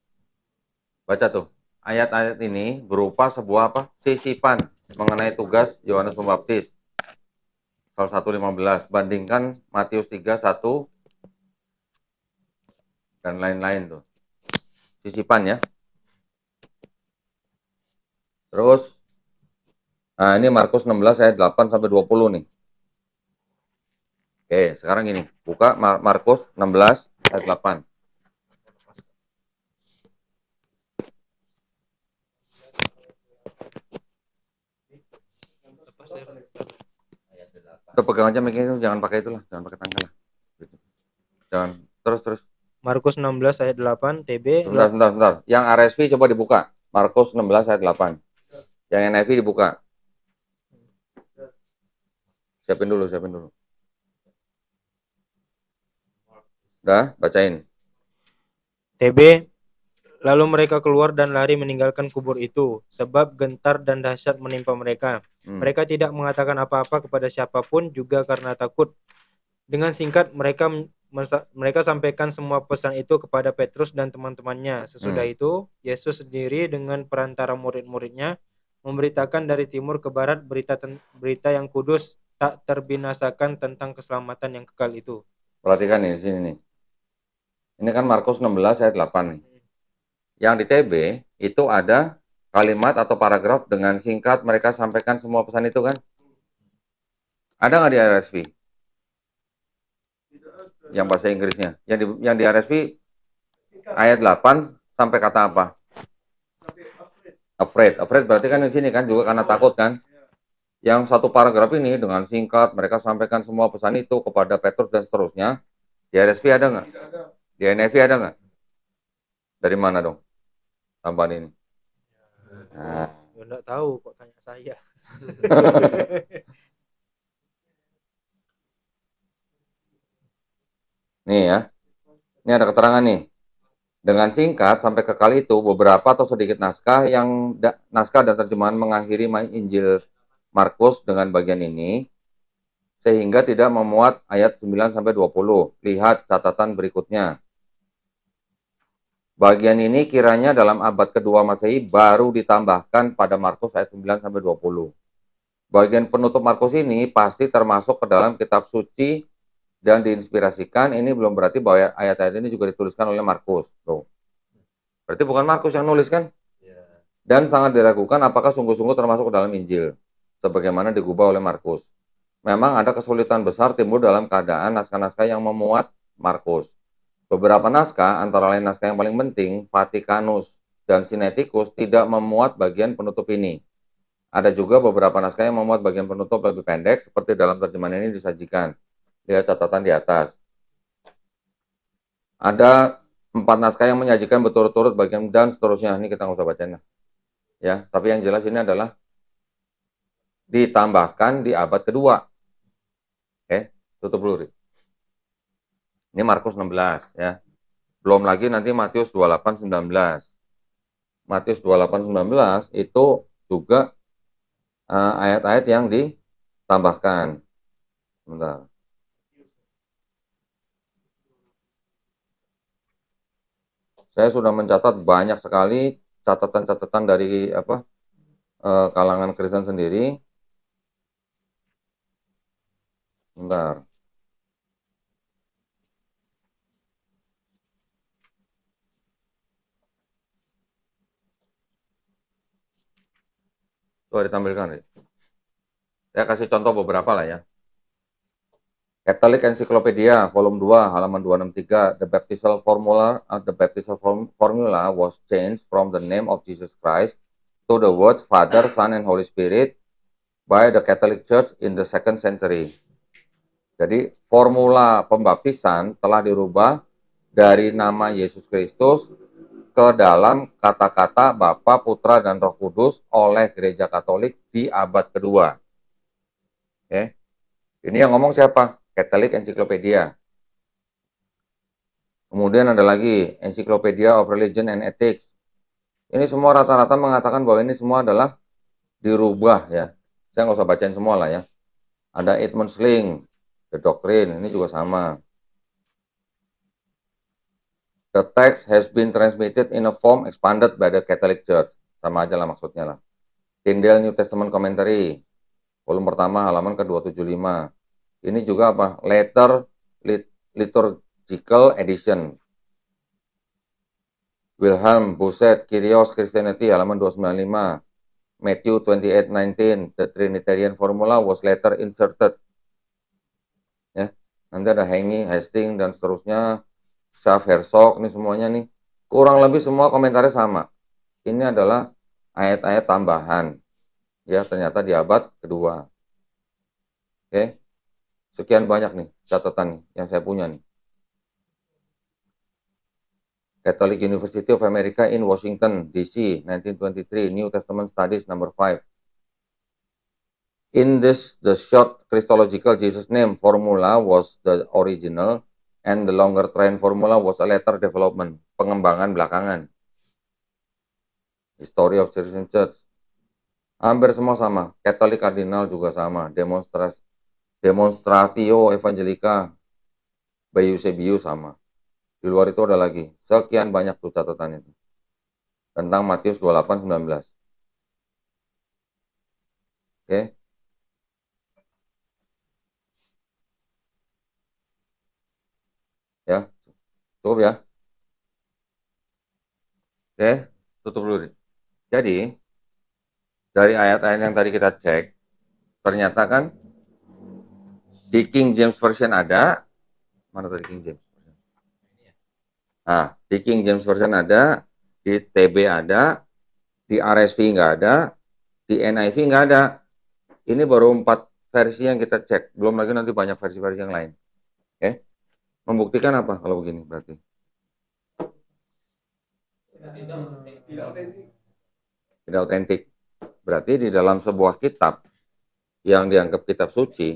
Baca tuh. Ayat-ayat ini berupa sebuah apa? Sisipan mengenai tugas Yohanes Pembaptis. Pasal 1:15 bandingkan Matius 3:1 dan lain-lain tuh. Sisipan ya. Terus nah ini Markus 16 ayat 8 sampai 20 nih. Oke, sekarang gini, buka Markus 16 ayat 8. Udah pegang aja mic itu, jangan pakai itulah, jangan pakai tangga lah. Jangan, terus. Markus 16 ayat 8 TB. Sebentar. Yang RSV coba dibuka. Markus 16 ayat 8. Yang NIV dibuka. Siapin dulu. Udah, bacain. TB. Lalu mereka keluar dan lari meninggalkan kubur itu, sebab gentar dan dahsyat menimpa mereka. Mereka tidak mengatakan apa-apa kepada siapapun juga karena takut. Dengan singkat mereka sampaikan semua pesan itu kepada Petrus dan teman-temannya. Sesudah itu, Yesus sendiri dengan perantara murid-muridnya memberitakan dari timur ke barat berita yang kudus tak terbinasakan tentang keselamatan yang kekal itu. Perhatikan nih di sini nih. Ini kan Markus 16 ayat 8 nih. Yang di TB itu ada kalimat atau paragraf dengan singkat mereka sampaikan semua pesan itu kan. Ada nggak di RSV? Yang bahasa Inggrisnya. Yang di RSV ayat 8 sampai kata apa? Afraid. Afraid berarti kan di sini kan juga karena takut kan? Yang satu paragraf ini dengan singkat mereka sampaikan semua pesan itu kepada Petrus dan seterusnya. Di RSV ada nggak? Di NIV ada nggak? Dari mana dong tambahan ini? Nah, Ya, nggak tahu kok tanya saya. nih ya, ini ada keterangan nih. Dengan singkat sampai ke kali itu beberapa atau sedikit naskah naskah dan terjemahan mengakhiri Injil Markus dengan bagian ini sehingga tidak memuat ayat 9 sampai 20. Lihat catatan berikutnya. Bagian ini kiranya dalam abad kedua Masehi baru ditambahkan pada Markus ayat 9 sampai 20. Bagian penutup Markus ini pasti termasuk ke dalam kitab suci dan diinspirasikan. Ini belum berarti bahwa ayat-ayat ini juga dituliskan oleh Markus. Tuh. Berarti bukan Markus yang nulis kan? Dan sangat diragukan apakah sungguh-sungguh termasuk ke dalam Injil, sebagaimana digubah oleh Markus. Memang ada kesulitan besar timbul dalam keadaan naskah-naskah yang memuat Markus. Beberapa naskah, antara lain naskah yang paling penting, Vatikanus dan Sinaiticus, tidak memuat bagian penutup ini. Ada juga beberapa naskah yang memuat bagian penutup lebih pendek, seperti dalam terjemahan ini disajikan. Lihat catatan di atas. Ada 4 naskah yang menyajikan berturut-turut bagian dan seterusnya. Ini kita nggak usah bacain. Ya, tapi yang jelas ini adalah ditambahkan di abad kedua. Oke, tutup dulu. Ini Markus 16 ya. Belum lagi nanti Matius 28 19. Matius 28 19 itu juga ayat-ayat yang ditambahkan. Sebentar. Saya sudah mencatat banyak sekali catatan-catatan dari kalangan Kristen sendiri. Bentar. Coba ditampilkan. Saya kasih contoh beberapa lah ya. Catholic Encyclopedia, volume 2, halaman 263. The baptismal formula was changed from the name of Jesus Christ to the words Father, Son, and Holy Spirit by the Catholic Church in the 2nd century. Jadi formula pembaptisan telah dirubah dari nama Yesus Kristus ke dalam kata-kata Bapa, Putra, dan Roh Kudus oleh Gereja Katolik di abad kedua. Oke. Ini yang ngomong siapa? Catholic Encyclopedia. Kemudian ada lagi Encyclopedia of Religion and Ethics. Ini semua rata-rata mengatakan bahwa ini semua adalah dirubah ya. Saya nggak usah bacain semua lah ya. Ada Edmund Sling, The Doctrine, ini juga sama. The text has been transmitted in a form expanded by the Catholic Church. Sama aja lah maksudnya lah. Tyndale New Testament Commentary, volume pertama halaman ke-275. Ini juga apa? Liturgical Edition. Wilhelm Buset, Kyrios Christianity, halaman 295. Matthew 28:19, the Trinitarian formula was later inserted. Ya, nanti ada Henry, Hastings, dan seterusnya. Schaff, Herzog, ini semuanya nih. Kurang lebih semua komentarnya sama. Ini adalah ayat-ayat tambahan. Ya, ternyata di abad kedua. Oke. Sekian banyak nih catatan nih yang saya punya nih. Catholic University of America in Washington, D.C., 1923, New Testament Studies, number 5. In this, the short Christological Jesus name formula was the original, and the longer train formula was a later development, pengembangan belakangan. History of Christian Church. Hampir semua sama. Catholic Cardinal juga sama. Demonstratio Evangelica by Eusebius sama. Di luar itu ada lagi. Sekian banyak tuh catatan itu. Tentang Matius 28:19. Oke. Ya, cukup ya. Oke, tutup dulu. Jadi, dari ayat-ayat yang tadi kita cek, ternyata kan Di King James Version ada. Mana tadi King James? Nah, di King James Version ada, di TB ada, di RSV nggak ada, di NIV nggak ada. Ini baru 4 versi yang kita cek. Belum lagi nanti banyak versi-versi yang lain. Oke? Membuktikan apa kalau begini berarti? Tidak otentik. Berarti di dalam sebuah kitab yang dianggap kitab suci,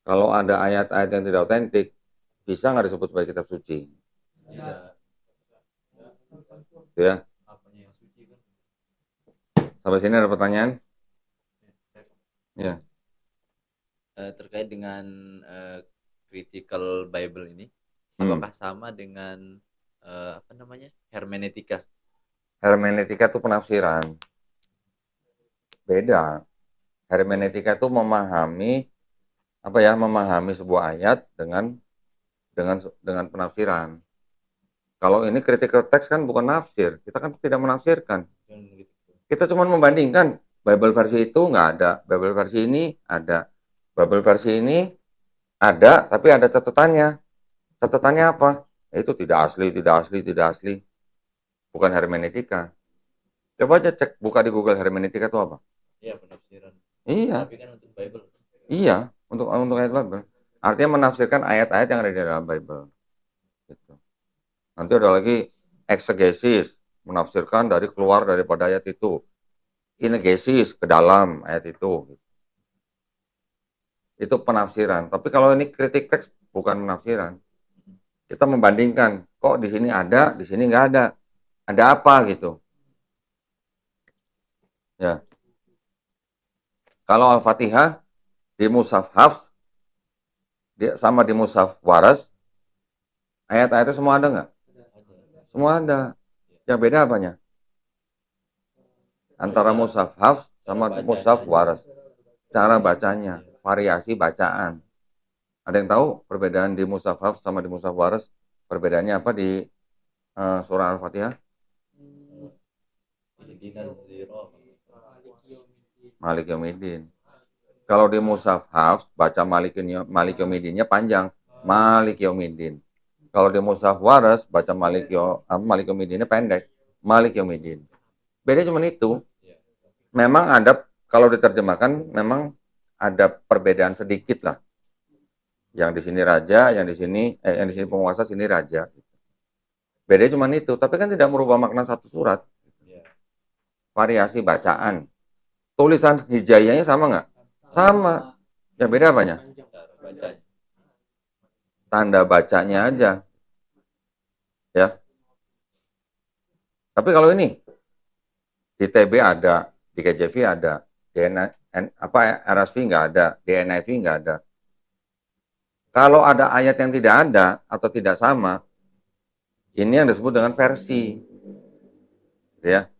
kalau ada ayat-ayat yang tidak otentik, bisa nggak disebut sebagai kitab suci? Tidak. Gitu ya. Apanya yang suci kan? Sampai sini ada pertanyaan? Ya. Terkait dengan critical Bible ini, Hmm. apakah sama dengan apa namanya, hermeneutika? Hermeneutika itu penafsiran. Beda. Hermeneutika itu memahami memahami sebuah ayat dengan penafsiran. Kalau ini critical text kan bukan nafsir, kita kan tidak menafsirkan. Kita cuma membandingkan Bible versi itu nggak ada, Bible versi ini ada, Bible versi ini ada, tapi ada catatannya. Catatannya apa? Itu tidak asli, tidak asli, tidak asli. Bukan hermeneutika. Coba aja cek, buka di Google hermeneutika itu apa? Iya, penafsiran. Iya. Tapi kan untuk Bible. Iya, untuk ayat Bible. Artinya menafsirkan ayat-ayat yang ada di dalam Bible. Gitu. Nanti ada lagi eksegesis, menafsirkan keluar daripada ayat itu. Inegesis, ke dalam ayat itu. Itu penafsiran. Tapi kalau ini kritik teks bukan penafsiran. Kita membandingkan, kok di sini ada, di sini nggak ada. Ada apa gitu. Ya. Kalau Al-Fatihah di Mushaf Hafs sama di Mushaf Waras, ayat-ayatnya semua ada nggak? Semua ada. Yang beda apanya? Antara Mushaf Hafs sama Mushaf Waras. Cara bacanya, variasi bacaan. Ada yang tahu perbedaan di Mushaf Hafs sama di Mushaf Waras? Perbedaannya apa di surah Al-Fatihah? Malik Yaumiddin. Kalau di Mushaf Hafs baca Malik Yaumiddinnya panjang, Malik Yaumiddin. Kalau di Mushaf Waras baca Malik Yaumiddinnya pendek, Malik Yaumiddin. Beda cuma itu. Memang ada, kalau diterjemahkan memang ada perbedaan sedikit lah. Yang di sini raja, yang di sini penguasa, sini raja. Beda cuma itu, tapi kan tidak merubah makna satu surat. Variasi bacaan. Tulisan hijaiyahnya sama nggak? Sama. Yang beda apanya? Tanda bacanya aja. Ya. Tapi kalau ini di TB ada, di KJV ada, di RSV nggak ada, di NIV nggak ada. Kalau ada ayat yang tidak ada atau tidak sama, ini yang disebut dengan versi. Ya.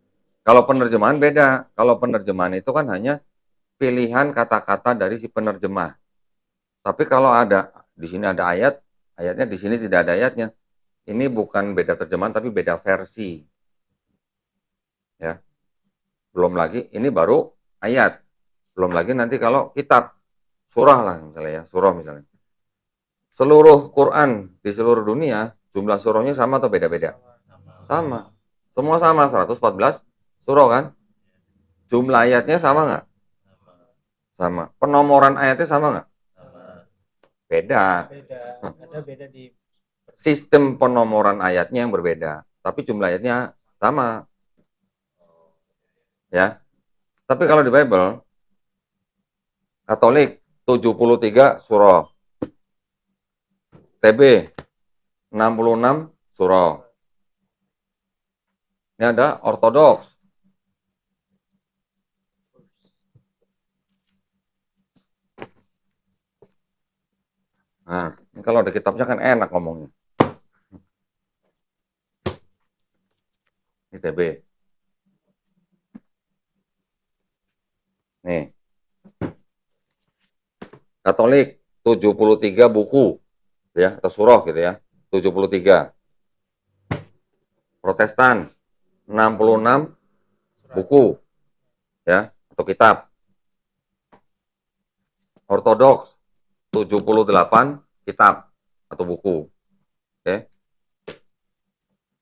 Kalau penerjemahan beda. Kalau penerjemahan itu kan hanya pilihan kata-kata dari si penerjemah. Tapi kalau ada, di sini ada ayatnya di sini tidak ada ayatnya. Ini bukan beda terjemahan tapi beda versi. Ya. Belum lagi ini baru ayat. Belum lagi nanti kalau kitab surah lah misalnya ya, surah misalnya. Seluruh Quran di seluruh dunia jumlah surahnya sama atau beda-beda? Sama. Semua sama 114 surah kan? Jumlah ayatnya sama nggak? Sama. Penomoran ayatnya sama nggak? Beda. Ada beda di Sistem penomoran ayatnya yang berbeda, tapi jumlah ayatnya sama. Ya. Tapi kalau di Bible Katolik 73 surah. TB 66 surah. Ini ada Ortodoks. Nah, ini kalau ada kitabnya kan enak ngomongnya. Ini TB. Nih. Katolik 73 buku ya, atau surah gitu ya. 73. Protestan 66 buku ya, atau kitab. Ortodoks 78 kitab atau buku. Oke.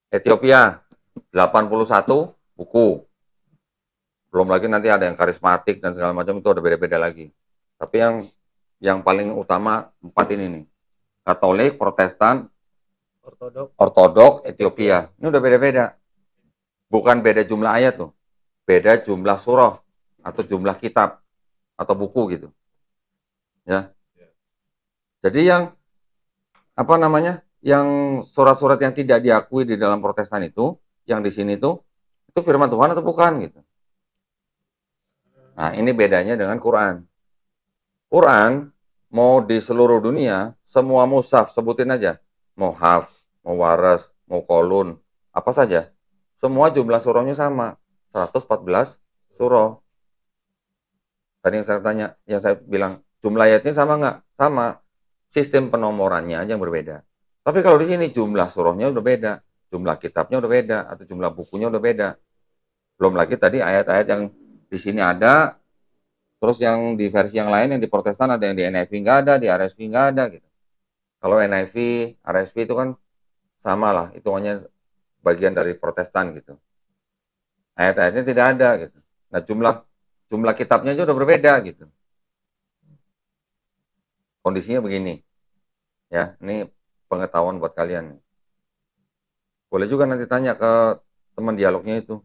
Ethiopia 81 buku. Belum lagi nanti ada yang karismatik dan segala macam, itu ada beda-beda lagi. Tapi yang paling utama 4 ini nih. Katolik, Protestan, Ortodok, Ethiopia. Ini udah beda-beda. Bukan beda jumlah ayat loh. Beda jumlah surah atau jumlah kitab atau buku gitu. Ya. Jadi yang apa namanya? Yang surat-surat yang tidak diakui di dalam Protestan itu, yang di sini itu firman Tuhan atau bukan gitu. Nah, ini bedanya dengan Quran. Quran mau di seluruh dunia, semua mushaf sebutin aja. Mau haf, mau waras, mau kolun, apa saja. Semua jumlah surahnya sama, 114 surah. Tadi yang saya tanya, yang saya bilang, jumlah ayatnya sama nggak? Sama. Sistem penomorannya aja yang berbeda. Tapi kalau di sini jumlah surahnya udah beda, jumlah kitabnya udah beda, atau jumlah bukunya udah beda. Belum lagi tadi ayat-ayat yang di sini ada, terus yang di versi yang lain, yang di Protestan ada, yang di NIV nggak ada, di RSV nggak ada gitu. Kalau NIV, RSV itu kan sama lah, hitungannya bagian dari Protestan gitu. Ayat-ayatnya tidak ada gitu. Nah, jumlah kitabnya aja udah berbeda gitu. Kondisinya begini. Ya, ini pengetahuan buat kalian nih. Boleh juga nanti tanya ke teman dialognya itu.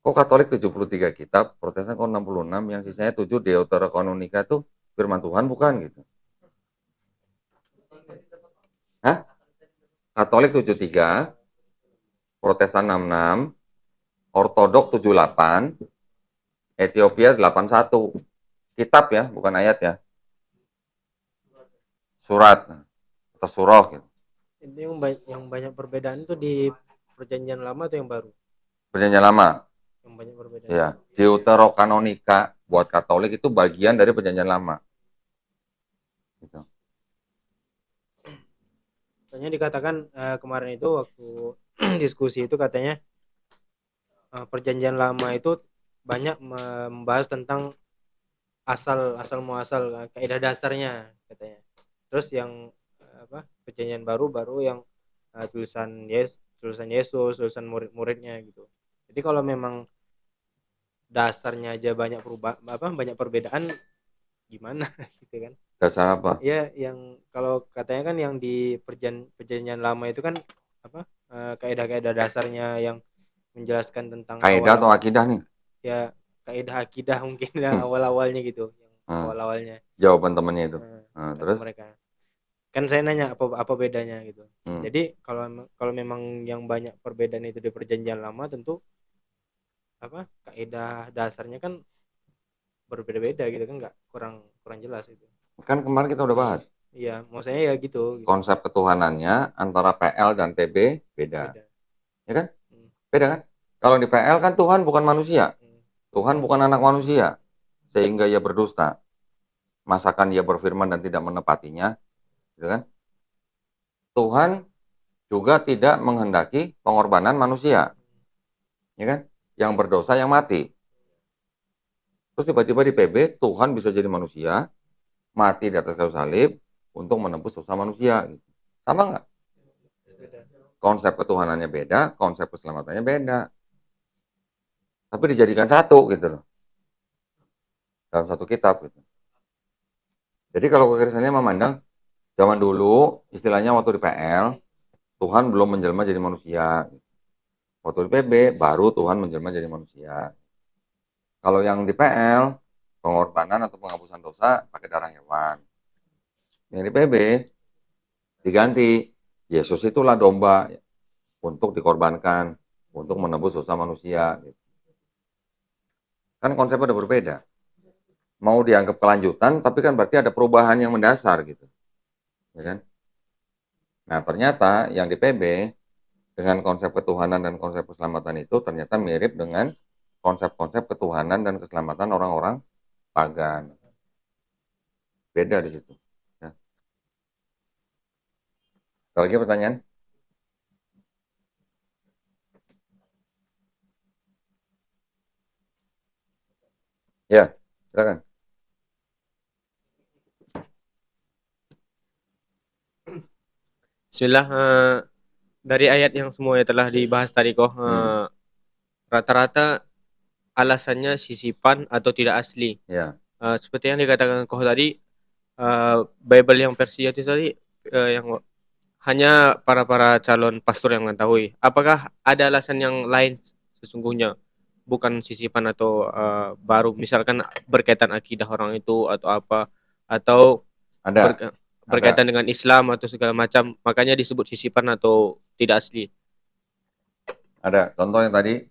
Kok Katolik 73 kitab, Protestan kok 66, yang sisanya 7 Deuterokanonika tuh firman Tuhan bukan gitu. Hah? Katolik 73, Protestan 66, Ortodok 78, Ethiopia 81. Kitab ya, bukan ayat ya. Surat atau surah gitu. Itu yang banyak perbedaan itu di perjanjian lama atau yang baru? Perjanjian lama. Yang banyak perbedaan. Ya, Deuterokanonika buat Katolik itu bagian dari perjanjian lama. Gitu. Soalnya dikatakan kemarin itu waktu diskusi itu katanya perjanjian lama itu banyak membahas tentang asal muasal kaidah dasarnya katanya. Terus yang perjanjian baru yang tulisan Yesus, tulisan murid-muridnya gitu. Jadi kalau memang dasarnya aja banyak banyak perbedaan, gimana gitu kan? Dasar apa? Ya, yang kalau katanya kan yang di perjanjian lama itu kan kaidah-kaidah dasarnya yang menjelaskan tentang Kaidah atau akidah nih? Ya, kaidah akidah mungkin ya awal-awalnya gitu, yang awal-awalnya. Jawaban temennya itu. Terus mereka. Kan saya nanya apa bedanya gitu. Jadi kalau memang yang banyak perbedaan itu di perjanjian lama, tentu kaidah dasarnya kan berbeda-beda gitu kan, nggak kurang jelas itu. Kan kemarin kita udah bahas. Iya, maksudnya ya gitu. Konsep ketuhanannya antara PL dan PB beda. Ya kan? Beda kan? Kalau di PL kan Tuhan bukan manusia. Tuhan bukan anak manusia. Sehingga ia berdusta. Masakan ia berfirman dan tidak menepatinya. Gitu kan? Tuhan juga tidak menghendaki pengorbanan manusia. Ya kan? Yang berdosa yang mati. Terus tiba-tiba di PB Tuhan bisa jadi manusia, mati di atas kayu salib untuk menembus dosa manusia. Gitu. Sama nggak? Konsep ketuhanannya beda, konsep keselamatannya beda. Tapi dijadikan satu gitu loh. Dalam satu kitab gitu. Jadi kalau kekristenan memandang zaman dulu istilahnya waktu di PL Tuhan belum menjelma jadi manusia. Waktu di PB baru Tuhan menjelma jadi manusia. Kalau yang di PL pengorbanan atau penghapusan dosa pakai darah hewan. Yang di PB diganti Yesus itulah domba untuk dikorbankan untuk menebus dosa manusia. Kan konsepnya udah berbeda. Mau dianggap kelanjutan, tapi kan berarti ada perubahan yang mendasar gitu, ya kan? Nah ternyata yang di PB dengan konsep ketuhanan dan konsep keselamatan itu ternyata mirip dengan konsep-konsep ketuhanan dan keselamatan orang-orang pagan. Beda di situ. Ya. Ada lagi pertanyaan? Ya, silakan. Bismillah, dari ayat yang semuanya telah dibahas tadi kok, rata-rata alasannya sisipan atau tidak asli. Ya, Seperti yang dikatakan kok tadi, Bible yang versi itu tadi, yang hanya para calon pastor yang mengetahui. Apakah ada alasan yang lain sesungguhnya, bukan sisipan atau baru, misalkan berkaitan akidah orang itu atau apa, atau ada, berkaitan dengan Islam atau segala macam, makanya disebut sisipan atau tidak asli. ada. Contoh yang tadi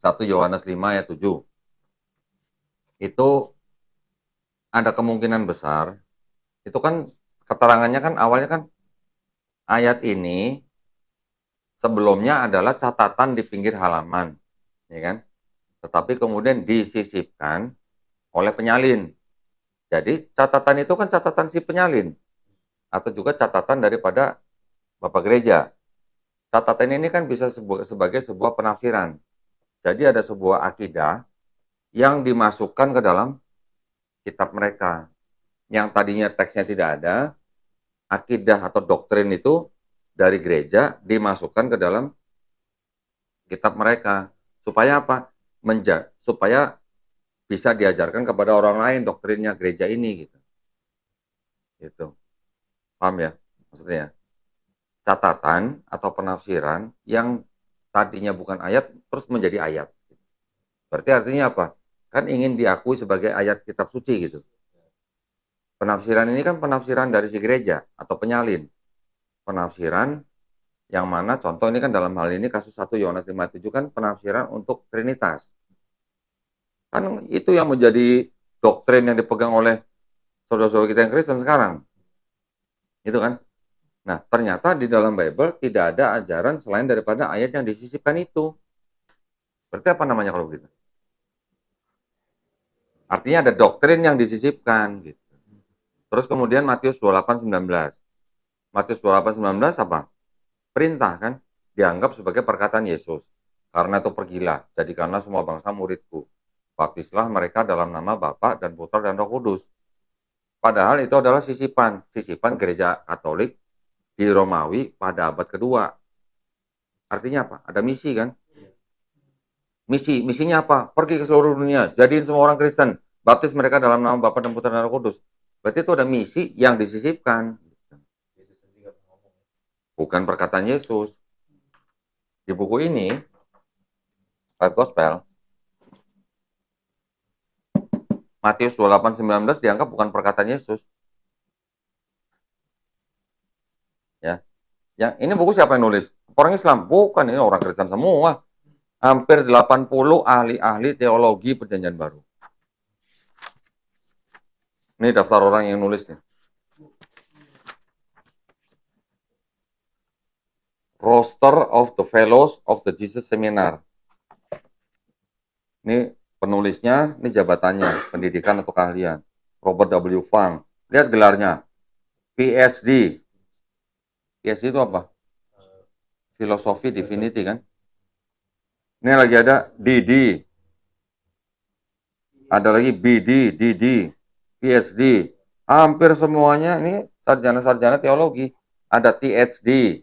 1 Yohanes 5 ayat 7. Itu ada kemungkinan besar, itu kan keterangannya kan awalnya kan ayat ini sebelumnya adalah catatan di pinggir halaman, ya kan? Tetapi kemudian disisipkan oleh penyalin. Jadi catatan itu kan catatan si penyalin atau juga catatan daripada Bapak Gereja. Catatan ini kan bisa sebagai sebuah penafsiran. Jadi ada sebuah akidah yang dimasukkan ke dalam kitab mereka. Yang tadinya teksnya tidak ada, akidah atau doktrin itu dari gereja dimasukkan ke dalam kitab mereka. Supaya apa? Supaya bisa diajarkan kepada orang lain doktrinnya gereja ini gitu. Gitu. Paham ya? Maksudnya catatan atau penafsiran yang tadinya bukan ayat terus menjadi ayat. Berarti artinya apa? Kan ingin diakui sebagai ayat kitab suci gitu. Penafsiran ini kan penafsiran dari si gereja atau penyalin. Penafsiran yang mana contoh ini kan dalam hal ini kasus 1 Yohanes 5:7 kan penafsiran untuk Trinitas. Kan itu yang menjadi doktrin yang dipegang oleh saudara-saudara kita yang Kristen sekarang. Itu kan. Nah, ternyata di dalam Bible tidak ada ajaran selain daripada ayat yang disisipkan itu. Berarti apa namanya kalau begitu? Artinya ada doktrin yang disisipkan gitu. Terus kemudian Matius 28:19. Matius 28:19 apa? Perintah kan? Dianggap sebagai perkataan Yesus. Karena itu pergilah, jadikanlah semua bangsa muridku. Baptislah mereka dalam nama Bapa dan Putra dan Roh Kudus. Padahal itu adalah sisipan gereja Katolik di Romawi pada abad kedua. Artinya apa? Ada misi kan? Misinya apa? Pergi ke seluruh dunia, jadiin semua orang Kristen, baptis mereka dalam nama Bapa dan Putra dan Roh Kudus. Berarti itu ada misi yang disisipkan. Bukan perkataan Yesus. Di buku ini, Five Gospel, Matius 28:19 dianggap bukan perkataan Yesus. Ya. Yang ini buku siapa yang nulis? Orang Islam? Bukan, ini orang Kristen semua. Hampir 80 ahli-ahli teologi Perjanjian Baru. Ini daftar orang yang nulis nih. Roster of the Fellows of the Jesus Seminar. Ini penulisnya, ini jabatannya, pendidikan atau keahlian. Robert W. Fung. Lihat gelarnya. PhD. PhD itu apa? Filosofi Divinity kan? Ini lagi ada DD. Ada lagi BD, DD, PhD. Hampir semuanya ini sarjana-sarjana teologi. Ada THD.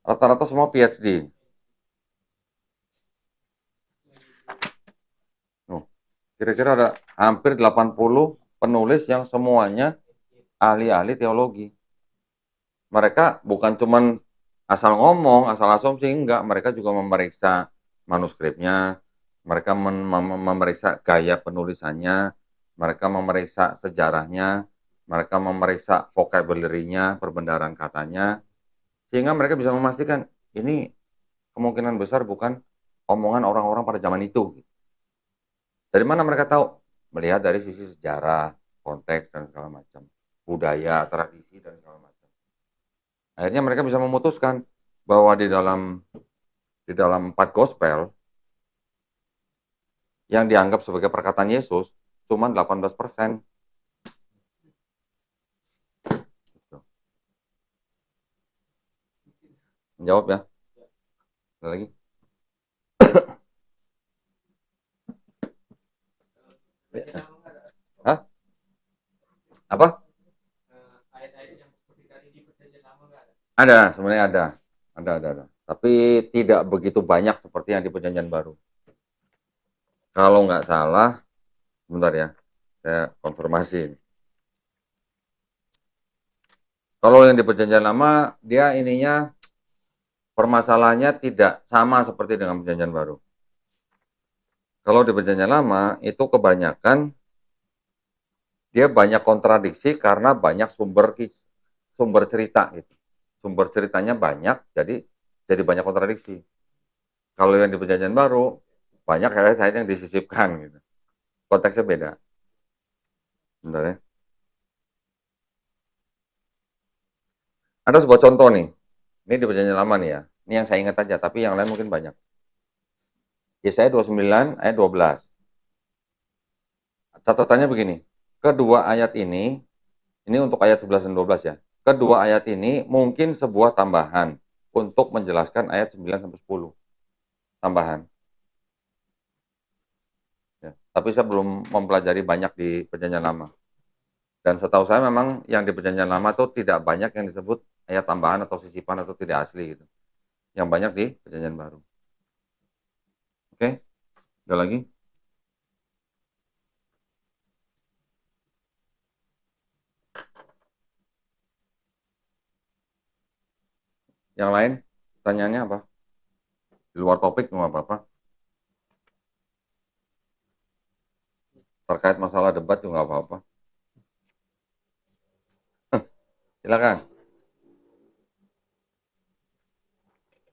Rata-rata semua PhD. Kira-kira ada hampir 80 penulis yang semuanya ahli-ahli teologi. Mereka bukan cuman asal ngomong, asal asumsi, enggak. Mereka juga memeriksa manuskripnya, mereka memeriksa gaya penulisannya, mereka memeriksa sejarahnya, mereka memeriksa vocabulary-nya, perbendaharaan katanya, sehingga mereka bisa memastikan ini kemungkinan besar bukan omongan orang-orang pada zaman itu. Dari mana mereka tahu? Melihat dari sisi sejarah, konteks, dan segala macam. Budaya, tradisi, dan segala macam. Akhirnya mereka bisa memutuskan bahwa di dalam 4 gospel yang dianggap sebagai perkataan Yesus cuma 18%. Menjawab ya? Ada lagi? Hah? Apa? Ada, sebenarnya ada. Tapi tidak begitu banyak seperti yang di Perjanjian Baru. Kalau nggak salah, bentar ya, saya konfirmasi. Kalau yang di Perjanjian Lama, dia ininya permasalahannya tidak sama seperti dengan Perjanjian Baru. Kalau di Perjanjian Lama itu kebanyakan dia banyak kontradiksi karena banyak sumber cerita gitu. Sumber ceritanya banyak, jadi banyak kontradiksi. Kalau yang di Perjanjian Baru banyak ayat-ayat yang disisipkan gitu. Konteksnya beda. Bentar ya. Ada sebuah contoh nih. Ini di Perjanjian Lama nih ya. Ini yang saya ingat aja, tapi yang lain mungkin banyak. Yesaya 29 ayat 12. Catatannya begini. Kedua ayat ini untuk ayat 11 dan 12 ya. Kedua ayat ini mungkin sebuah tambahan untuk menjelaskan ayat 9 sampai 10. Tambahan. Ya, tapi saya belum mempelajari banyak di Perjanjian Lama. Dan setahu saya memang yang di Perjanjian Lama itu tidak banyak yang disebut ayat tambahan atau sisipan atau tidak asli gitu. Yang banyak di Perjanjian Baru. Oke, ada lagi? Yang lain, pertanyaannya apa? Di luar topik nggak apa-apa. Terkait masalah debat juga nggak apa-apa. Silakan.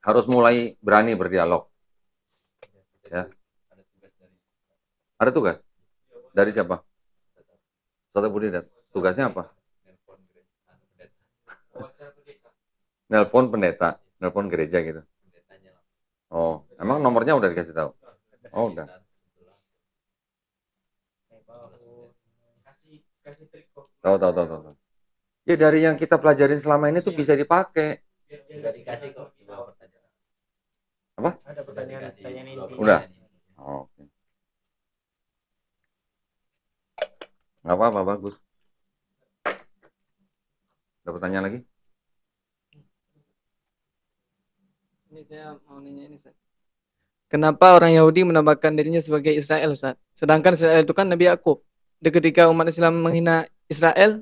Harus mulai berani berdialog. Ya. Ada tugas? Dari siapa? Ustaz Budi, tugasnya apa? Nelpon pendeta, nelpon gereja gitu. Oh, emang nomornya udah dikasih tahu? Oh, udah. Tahu. Ya dari yang kita pelajarin selama ini tuh bisa dipakai. Dikasih kok. Apa? Ada pertanyaan inti. Udah. Oh, oke. Nggak apa-apa, bagus. Ada pertanyaan lagi? Ini saya mau nanya ini, Ustaz. Kenapa orang Yahudi menamakan dirinya sebagai Israel, Ustaz? Sedangkan Israel itu kan Nabi Yakub. Dan ketika umat Islam menghina Israel,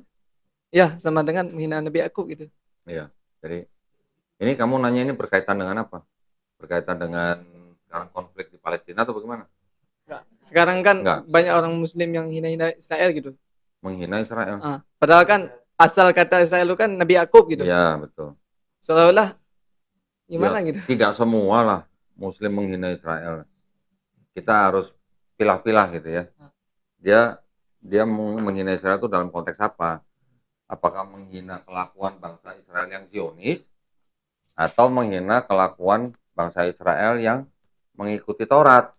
ya sama dengan menghina Nabi Yakub gitu. Iya. Jadi ini kamu nanya ini berkaitan dengan apa? Berkaitan dengan sekarang konflik di Palestina atau bagaimana? Sekarang kan Enggak. banyak orang Muslim yang hina-hina Israel gitu. Menghina Israel. Padahal kan asal kata Israel itu kan Nabi Yakub gitu. Iya, betul. Seolah-olah gimana Ya, gitu. tidak semua lah Muslim menghina Israel. Kita harus pilah-pilah gitu ya. Dia menghina Israel itu dalam konteks apa? Apakah menghina kelakuan bangsa Israel yang Zionis atau menghina kelakuan bangsa Israel yang mengikuti Taurat?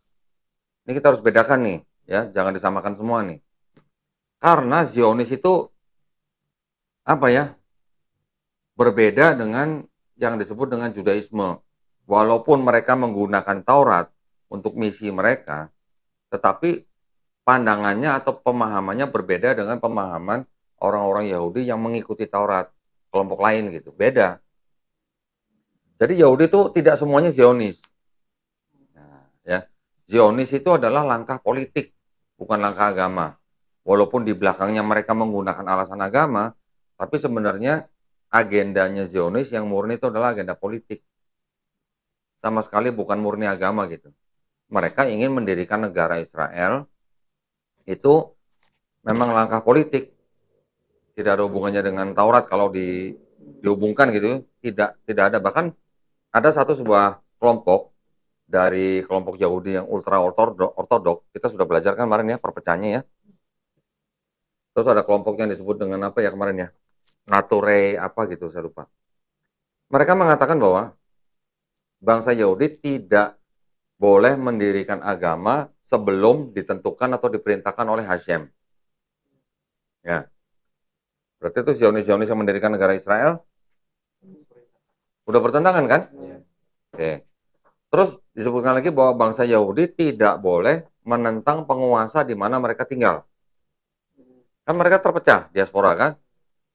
Ini kita harus bedakan nih, ya, jangan disamakan semua nih. Karena Zionis itu apa ya? Berbeda dengan yang disebut dengan Judaisme. Walaupun mereka menggunakan Taurat untuk misi mereka, tetapi pandangannya atau pemahamannya berbeda dengan pemahaman orang-orang Yahudi yang mengikuti Taurat, kelompok lain gitu, beda. Jadi Yahudi itu tidak semuanya Zionis. Nah, ya, Zionis itu adalah langkah politik, bukan langkah agama. Walaupun di belakangnya mereka menggunakan alasan agama, tapi sebenarnya agendanya Zionis yang murni itu adalah agenda politik. Sama sekali bukan murni agama gitu. Mereka ingin mendirikan negara Israel, itu memang langkah politik. Tidak ada hubungannya dengan Taurat kalau dihubungkan gitu, tidak ada. Bahkan ada sebuah kelompok dari kelompok Yahudi yang ultra ortodok, kita sudah belajar kan kemarin ya perpecahannya ya. Terus ada kelompok yang disebut dengan apa ya kemarin ya, Nature apa gitu saya lupa. Mereka mengatakan bahwa bangsa Yahudi tidak boleh mendirikan agama sebelum ditentukan atau diperintahkan oleh Hashem. Ya. Berarti itu Zionis-Zionis yang mendirikan negara Israel udah bertentangan kan? Oke. Terus disebutkan lagi bahwa bangsa Yahudi tidak boleh menentang penguasa di mana mereka tinggal. Kan mereka terpecah, diaspora kan?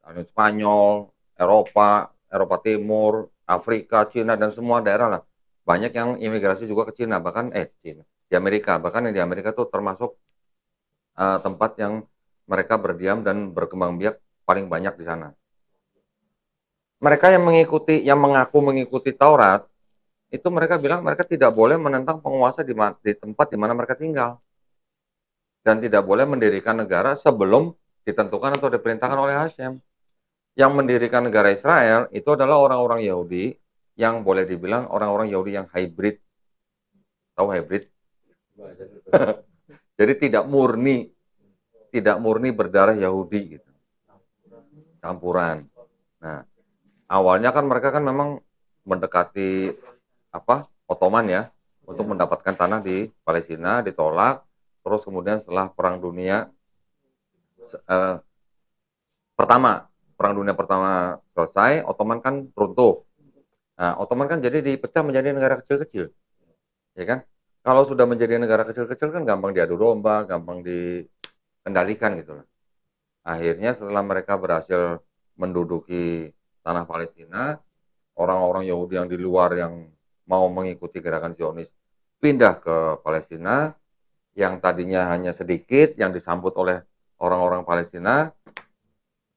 Ada Spanyol, Eropa Timur, Afrika, Cina, dan semua daerah lah. Banyak yang imigrasi juga ke Cina, bahkan Cina, di Amerika. Bahkan yang di Amerika tuh termasuk tempat yang mereka berdiam dan berkembang biak paling banyak di sana. Mereka yang mengaku mengikuti Taurat, itu mereka bilang mereka tidak boleh menentang penguasa di tempat di mana mereka tinggal. Dan tidak boleh mendirikan negara sebelum ditentukan atau diperintahkan oleh Hashem. Yang mendirikan negara Israel itu adalah orang-orang Yahudi yang boleh dibilang orang-orang Yahudi yang hybrid. Tahu hybrid? Jadi tidak murni berdarah Yahudi gitu. Campuran. Nah, awalnya kan mereka kan memang mendekati Ottoman ya, untuk mendapatkan tanah di Palestina, ditolak. Terus kemudian setelah Perang Dunia Pertama selesai, Ottoman kan runtuh. Nah, Ottoman kan jadi dipecah menjadi negara kecil-kecil, ya kan? Kalau sudah menjadi negara kecil-kecil kan gampang diadu domba, gampang dikendalikan gitu loh. Akhirnya setelah mereka berhasil menduduki tanah Palestina, orang-orang Yahudi yang di luar yang mau mengikuti gerakan Zionis pindah ke Palestina, yang tadinya hanya sedikit, yang disambut oleh orang-orang Palestina,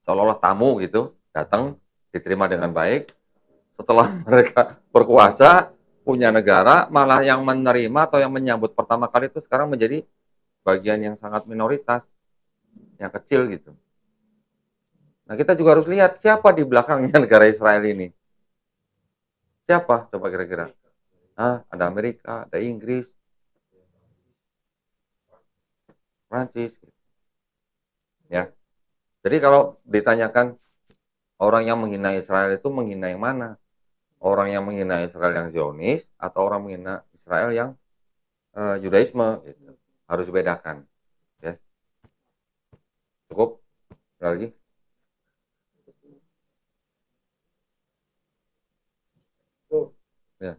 seolah-olah tamu gitu, datang, diterima dengan baik. Setelah mereka berkuasa, punya negara, malah yang menerima atau yang menyambut pertama kali itu sekarang menjadi bagian yang sangat minoritas, yang kecil gitu. Nah, kita juga harus lihat siapa di belakangnya negara Israel ini. Siapa? Coba kira-kira. Ada Amerika, ada Inggris, Prancis. Ya. Jadi kalau ditanyakan orang yang menghina Israel itu menghina yang mana? Orang yang menghina Israel yang Zionis atau orang menghina Israel yang Judaisme? Gitu. Harus dibedakan. Ya. Cukup? Ada lagi? Ya.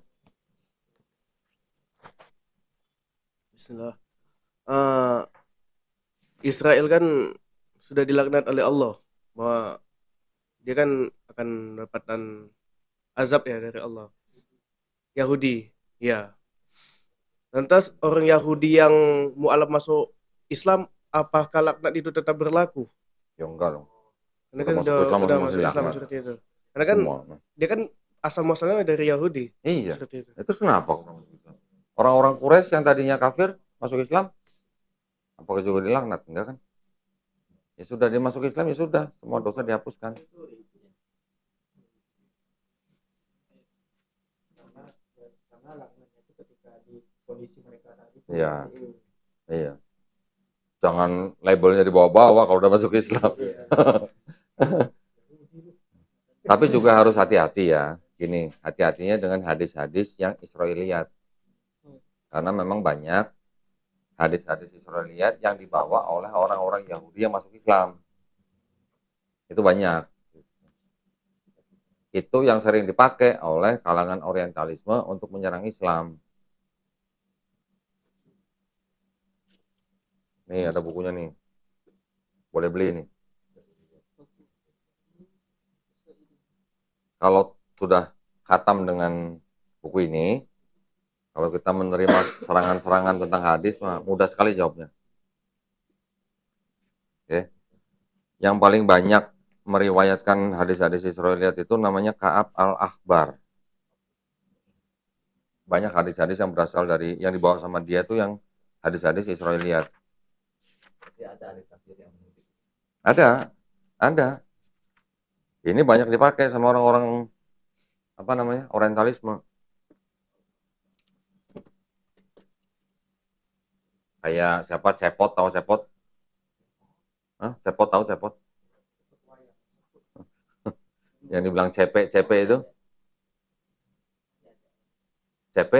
Bismillah. Israel kan sudah dilaknat oleh Allah bahwa dia kan akan mendapatkan azab ya dari Allah. Yahudi, ya. Lantas orang Yahudi yang mualaf masuk Islam, apakah laknat itu tetap berlaku? Ya enggak dong. Karena kan udah masuk Islam seperti itu. Karena kan dia kan asal muasalnya dari Yahudi. Iya. Seperti itu. Itu kenapa orang-orang Quraisy yang tadinya kafir masuk Islam, apakah juga dilaknat? Enggak kan? Ya sudah dia masuk Islam ya sudah, semua dosa dihapuskan. Iya. Iya. Jangan labelnya dibawa-bawa kalau udah masuk Islam. Tapi juga harus hati-hati ya. Gini, hati-hatinya dengan hadis-hadis yang Israiliyat. Karena memang banyak hadis-hadis Israiliyat yang dibawa oleh orang-orang Yahudi yang masuk Islam. Itu banyak. Itu yang sering dipakai oleh kalangan orientalisme untuk menyerang Islam. Nih ada bukunya nih. Boleh beli nih. Kalau sudah khatam dengan buku ini, kalau kita menerima serangan-serangan tentang hadis, mudah sekali jawabnya. Oke. Yang paling banyak meriwayatkan hadis-hadis Israiliyat itu namanya Ka'ab al-Akhbar. Banyak hadis-hadis yang berasal dari, yang dibawa sama dia itu yang hadis-hadis Israiliyat. Ada. Ini banyak dipakai sama orang-orang orientalisme. Kayak siapa? Cepot, tahu Cepot? Cepot tahu Cepot? Yang dibilang CP itu? CP?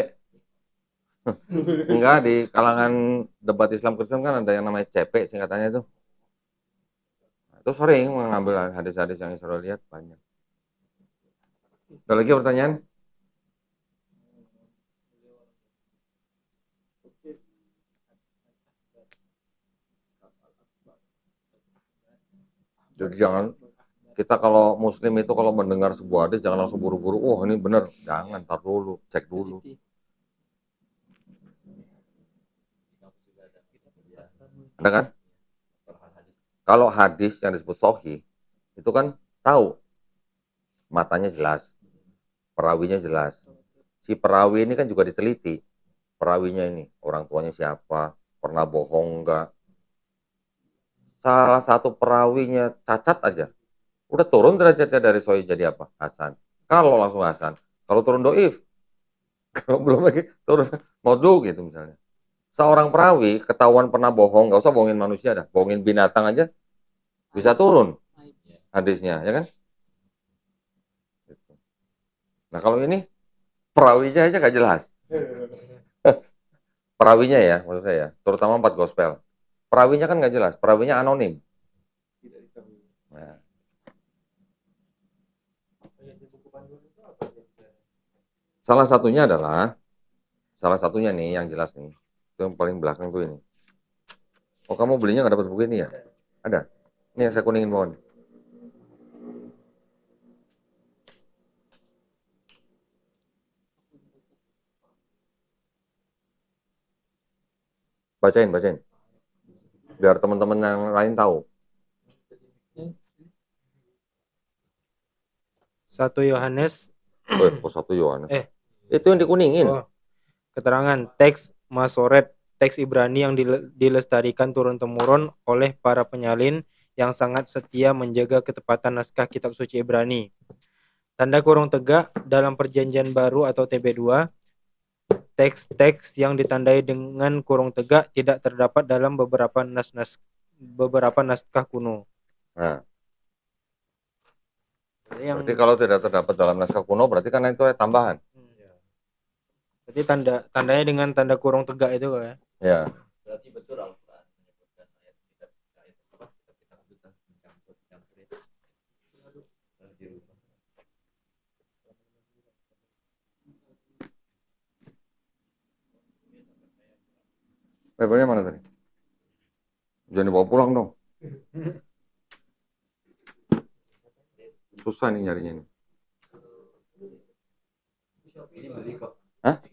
Enggak, di kalangan debat Islam Kristen kan ada yang namanya CP singkatannya itu. Itu sering mengambil hadis-hadis yang Israiliyat banyak. Ada lagi pertanyaan? Jadi Kita kalau muslim itu kalau mendengar sebuah hadis jangan langsung buru-buru, wah ini benar. Jangan, tar dulu, cek dulu. Ada kan? Kalau hadis yang disebut sahih itu kan tahu matanya jelas, perawinya jelas. Si perawi ini kan juga diteliti. Perawinya ini orang tuanya siapa, pernah bohong enggak. Salah satu perawinya cacat aja, udah turun derajatnya dari sahih jadi apa? Hasan. Kalau langsung Hasan, kalau turun doif, kalau belum lagi turun maudhu gitu misalnya. Seorang perawi ketahuan pernah bohong, nggak usah bohongin manusia dah, bohongin binatang aja bisa turun hadisnya, ya kan? Nah kalau ini perawinya aja nggak jelas. Perawinya ya, maksud saya, terutama 4 gospel. Perawinya kan nggak jelas, perawinya anonim. Nah. Salah satunya nih yang jelas nih, itu yang paling belakang tuh ini. Oh kamu belinya nggak dapat buku ini ya? Ada. Ini yang saya kuningin bawah nih. Bacain. Biar teman-teman yang lain tahu. 1 Yohanes. Kok 1 Yohanes? Itu yang dikuningin. Keterangan teks Masoret, teks Ibrani yang dilestarikan turun-temurun oleh para penyalin yang sangat setia menjaga ketepatan naskah kitab suci Ibrani. Tanda kurung tegak dalam Perjanjian Baru atau TB2. Teks-teks yang ditandai dengan kurung tegak tidak terdapat dalam beberapa naskah kuno. Nah. Berarti kalau tidak terdapat dalam naskah kuno berarti kan itu tambahan. Berarti tandanya dengan tanda kurung tegak itu kok ya? Ya. Berarti betul Al-Quran menyebutkan ayat kitab Bibelnya mana tadi? Jangan dibawa pulang dong. Susah nih nyarinya nih. Ini beli kok. Hah?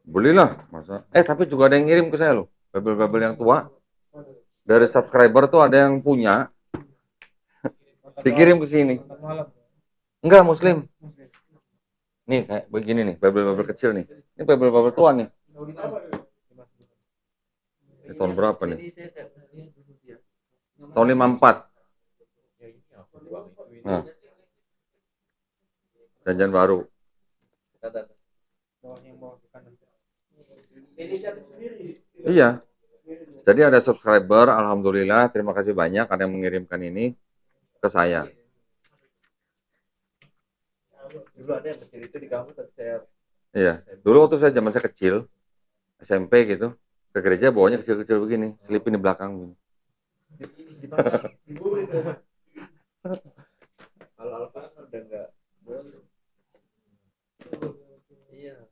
Belilah, masa. Tapi juga ada yang ngirim ke saya loh. Bibel-bibel yang tua. Dari subscriber tuh ada yang punya. Dikirim ke sini. Enggak, Muslim. Nih kayak begini nih, bibel-bibel kecil nih. Ini bibel-bibel tua nih. Ini tahun berapa nih? Tahun 54. Nah. Perjanjian Baru. Iya. Jadi ada subscriber, alhamdulillah, terima kasih banyak ada yang mengirimkan ini ke saya. Dulu ada yang kecil itu di kampus tapi saya. Iya. Dulu waktu saya zaman saya kecil, SMP gitu, ke gereja bawanya kecil-kecil begini, selipin di belakang gini. Kalau Alpas udah enggak boleh. Iya.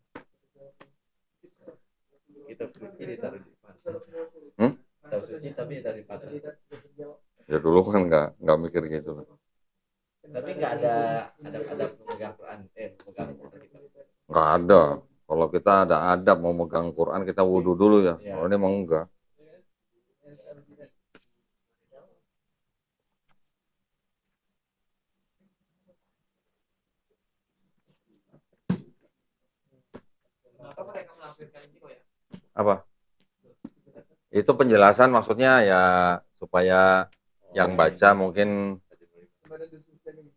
Kitab suci ditaruh di pasar. Kitab suci tapi ditaruh di pasar. Ya dulu kan nggak mikir gitu. Tapi nggak ada pemegang Quran, pemegang Quran. Nggak ada. Kalau kita ada adab mau megang Quran kita wudhu dulu ya. Kalau ini emang enggak. Apa? Itu penjelasan maksudnya ya supaya yang baca mungkin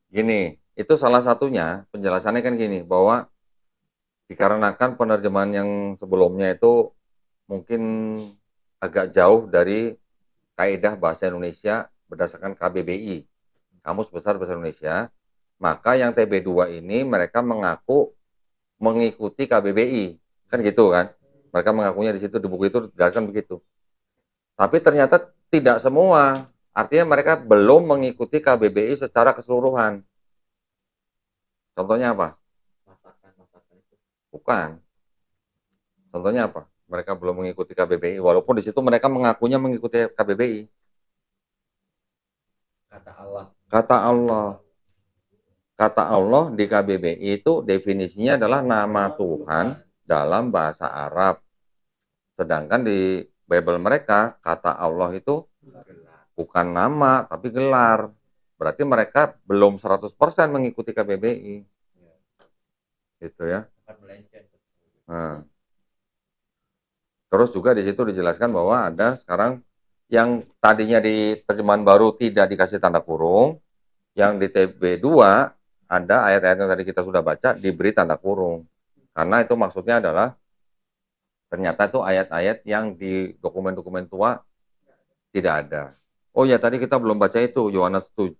gini, itu salah satunya penjelasannya kan gini, bahwa dikarenakan penerjemahan yang sebelumnya itu mungkin agak jauh dari kaidah bahasa Indonesia berdasarkan KBBI, Kamus Besar Bahasa Indonesia, maka yang TB2 ini mereka mengaku mengikuti KBBI, kan gitu kan? Mereka mengakunya di situ, di buku itu dijelaskan begitu. Tapi ternyata tidak semua. Artinya mereka belum mengikuti KBBI secara keseluruhan. Contohnya apa? Masakan itu. Bukan. Contohnya apa? Mereka belum mengikuti KBBI, walaupun di situ mereka mengakunya mengikuti KBBI. Kata Allah. Kata Allah. Kata Allah di KBBI itu definisinya adalah nama Tuhan dalam bahasa Arab. Sedangkan di Bible mereka, kata Allah itu bukan nama, tapi gelar. Berarti mereka belum 100% mengikuti KBBI. Gitu ya. Nah. Terus juga di situ dijelaskan bahwa ada sekarang yang tadinya di terjemahan baru tidak dikasih tanda kurung, yang di TB2 ada ayat-ayat yang tadi kita sudah baca diberi tanda kurung. Karena itu maksudnya adalah ternyata itu ayat-ayat yang di dokumen-dokumen tua tidak ada. Oh ya, tadi kita belum baca itu Yohanes 7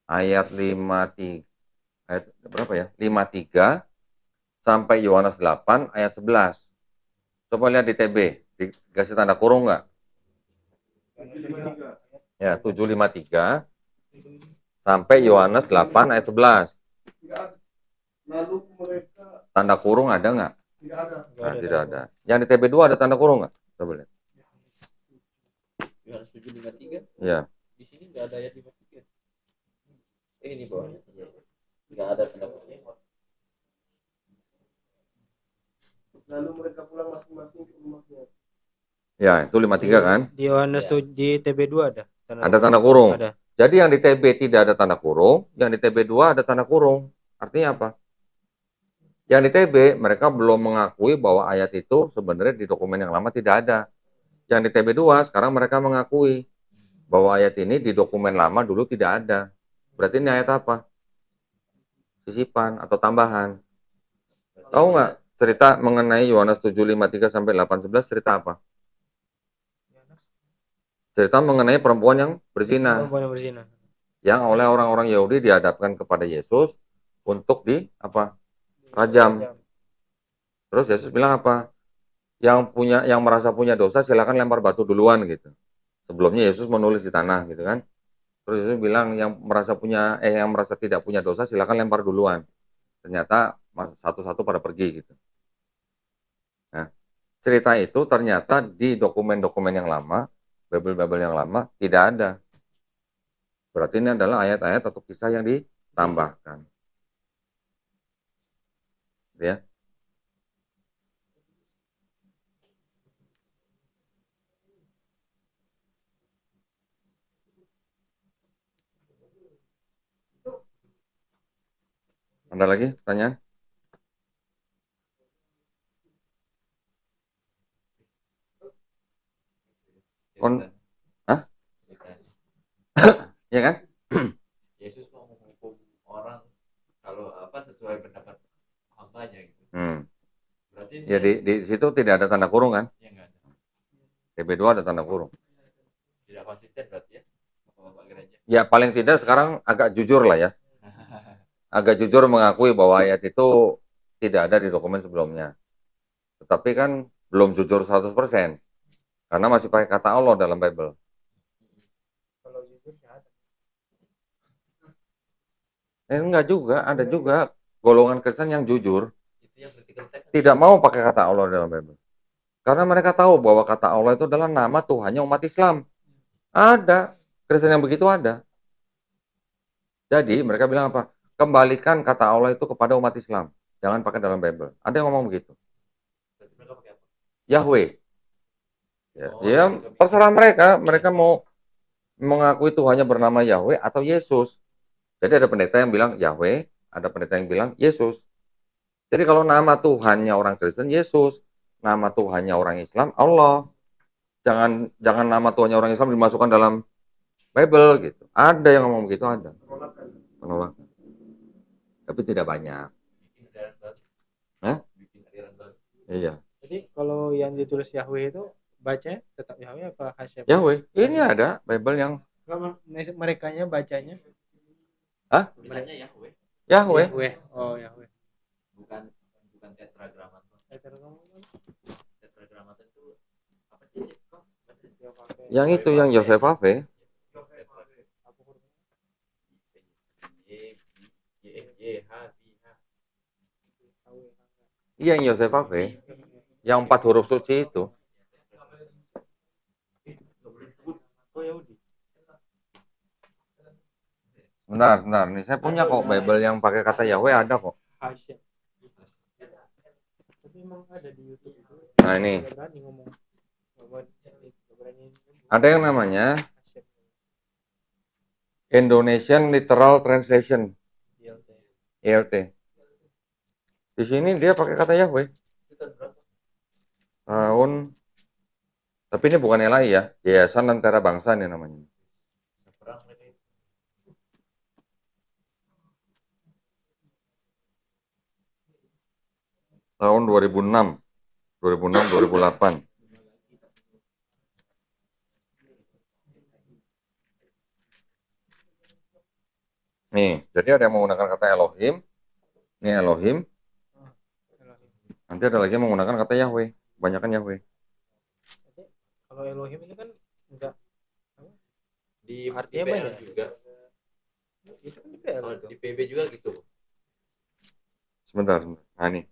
ayat 53 ayat berapa ya? 53 sampai Yohanes 8 ayat 11. Coba lihat di TB, dikasih tanda kurung nggak? Ya, 753 sampai Yohanes 8 ayat 11. Tanda kurung ada nggak? Nah, tidak ada. Yang di TB2 ada tanda kurung nggak? Coba lihat. Yohanes 7:53. Ya. Di sini nggak ada ayat 53. Ini bawahnya. Nggak ada tanda kurung. Lalu mereka pulang masing-masing ke rumahnya. Ya, itu 53 kan? Di Yohanes Ya. di TB2 ada. Ada tanda kurung. Ada. Jadi yang di TB tidak ada tanda kurung, yang di TB2 ada tanda kurung. Artinya apa? Yang di TB mereka belum mengakui bahwa ayat itu sebenarnya di dokumen yang lama tidak ada. Yang di TB2 sekarang mereka mengakui bahwa ayat ini di dokumen lama dulu tidak ada. Berarti ini ayat apa? Sisipan atau tambahan. Tahu nggak cerita mengenai Yohanes 7:53 sampai 8:11 cerita apa? Cerita mengenai perempuan yang berzina. Perempuan yang berzina. Yang oleh orang-orang Yahudi dihadapkan kepada Yesus untuk rajam. Terus Yesus bilang apa? Yang merasa punya dosa silakan lempar batu duluan gitu. Sebelumnya Yesus menulis di tanah gitu kan. Terus Yesus bilang yang merasa tidak punya dosa silakan lempar duluan. Ternyata satu-satu pada pergi gitu. Nah, cerita itu ternyata di dokumen-dokumen yang lama, Bible yang lama tidak ada. Berarti ini adalah ayat-ayat atau kisah yang ditambahkan. Ya. Ada lagi pertanyaan? Hah? Ya kan? Yesus mau menghukum orang kalau sesuai pendapat hambanya gitu. Berarti Ya di situ tidak ada tanda kurung kan? Ya nggak ada. TB2 ada tanda kurung. Tidak konsisten berarti ya, Bapak gereja. Ya paling tidak sekarang agak jujur lah ya. Agak jujur mengakui bahwa ayat itu tidak ada di dokumen sebelumnya. Tetapi kan belum jujur 100%. Karena masih pakai kata Allah dalam Bible. Enggak juga, ada juga golongan Kristen yang jujur. Tidak mau pakai kata Allah dalam Bible. Karena mereka tahu bahwa kata Allah itu adalah nama Tuhannya umat Islam. Ada. Kristen yang begitu ada. Jadi mereka bilang apa? Kembalikan kata Allah itu kepada umat Islam. Jangan pakai dalam Bible. Ada yang ngomong begitu. Yahweh. Ya, terserah mereka. Mereka mau mengakui Tuhannya bernama Yahweh atau Yesus. Jadi ada pendeta yang bilang Yahweh, ada pendeta yang bilang Yesus. Jadi kalau nama Tuhannya orang Kristen Yesus, nama Tuhannya orang Islam Allah. Jangan nama Tuhannya orang Islam dimasukkan dalam Bible gitu. Ada yang ngomong begitu, ada. Penolakan. Tapi tidak banyak. Hah? Iya. Jadi kalau yang ditulis Yahweh itu bacanya tetap Yahweh apa Hasyab? Yahweh. Ini ada Bible yang Merekanya bacanya Hah? Tulisannya Yahweh. Yahweh. Oh, Yahweh. Bukan tetragrammaton. Tetragrammaton itu apa sih? Yang itu yang Yosef Ave. Iya, yang Yosef Ave. Yang 4 huruf suci itu. Sebentar. Nih saya punya kok Bible yang pakai kata Yahweh ada kok. Hashem. Tapi emang ada di YouTube itu. Nah ini Nggak berani ngomong. Nggak berani ada yang namanya Hashem. Indonesian Literal Translation ILT. (ILT). Di sini dia pakai kata Yahweh. Tahun, tapi ini bukan LAI ya, Yayasan Lentera Bangsa nih namanya. Tahun 2006, 2008. Nih, jadi ada yang menggunakan kata Elohim. Ini Elohim. Nanti ada lagi yang menggunakan kata Yahweh. Kebanyakan Yahweh. Kalau Elohim ini kan enggak Di Artinya PL banyak. juga. itu kan di PL Oh, itu. di PB juga gitu. Sebentar. Nah nih.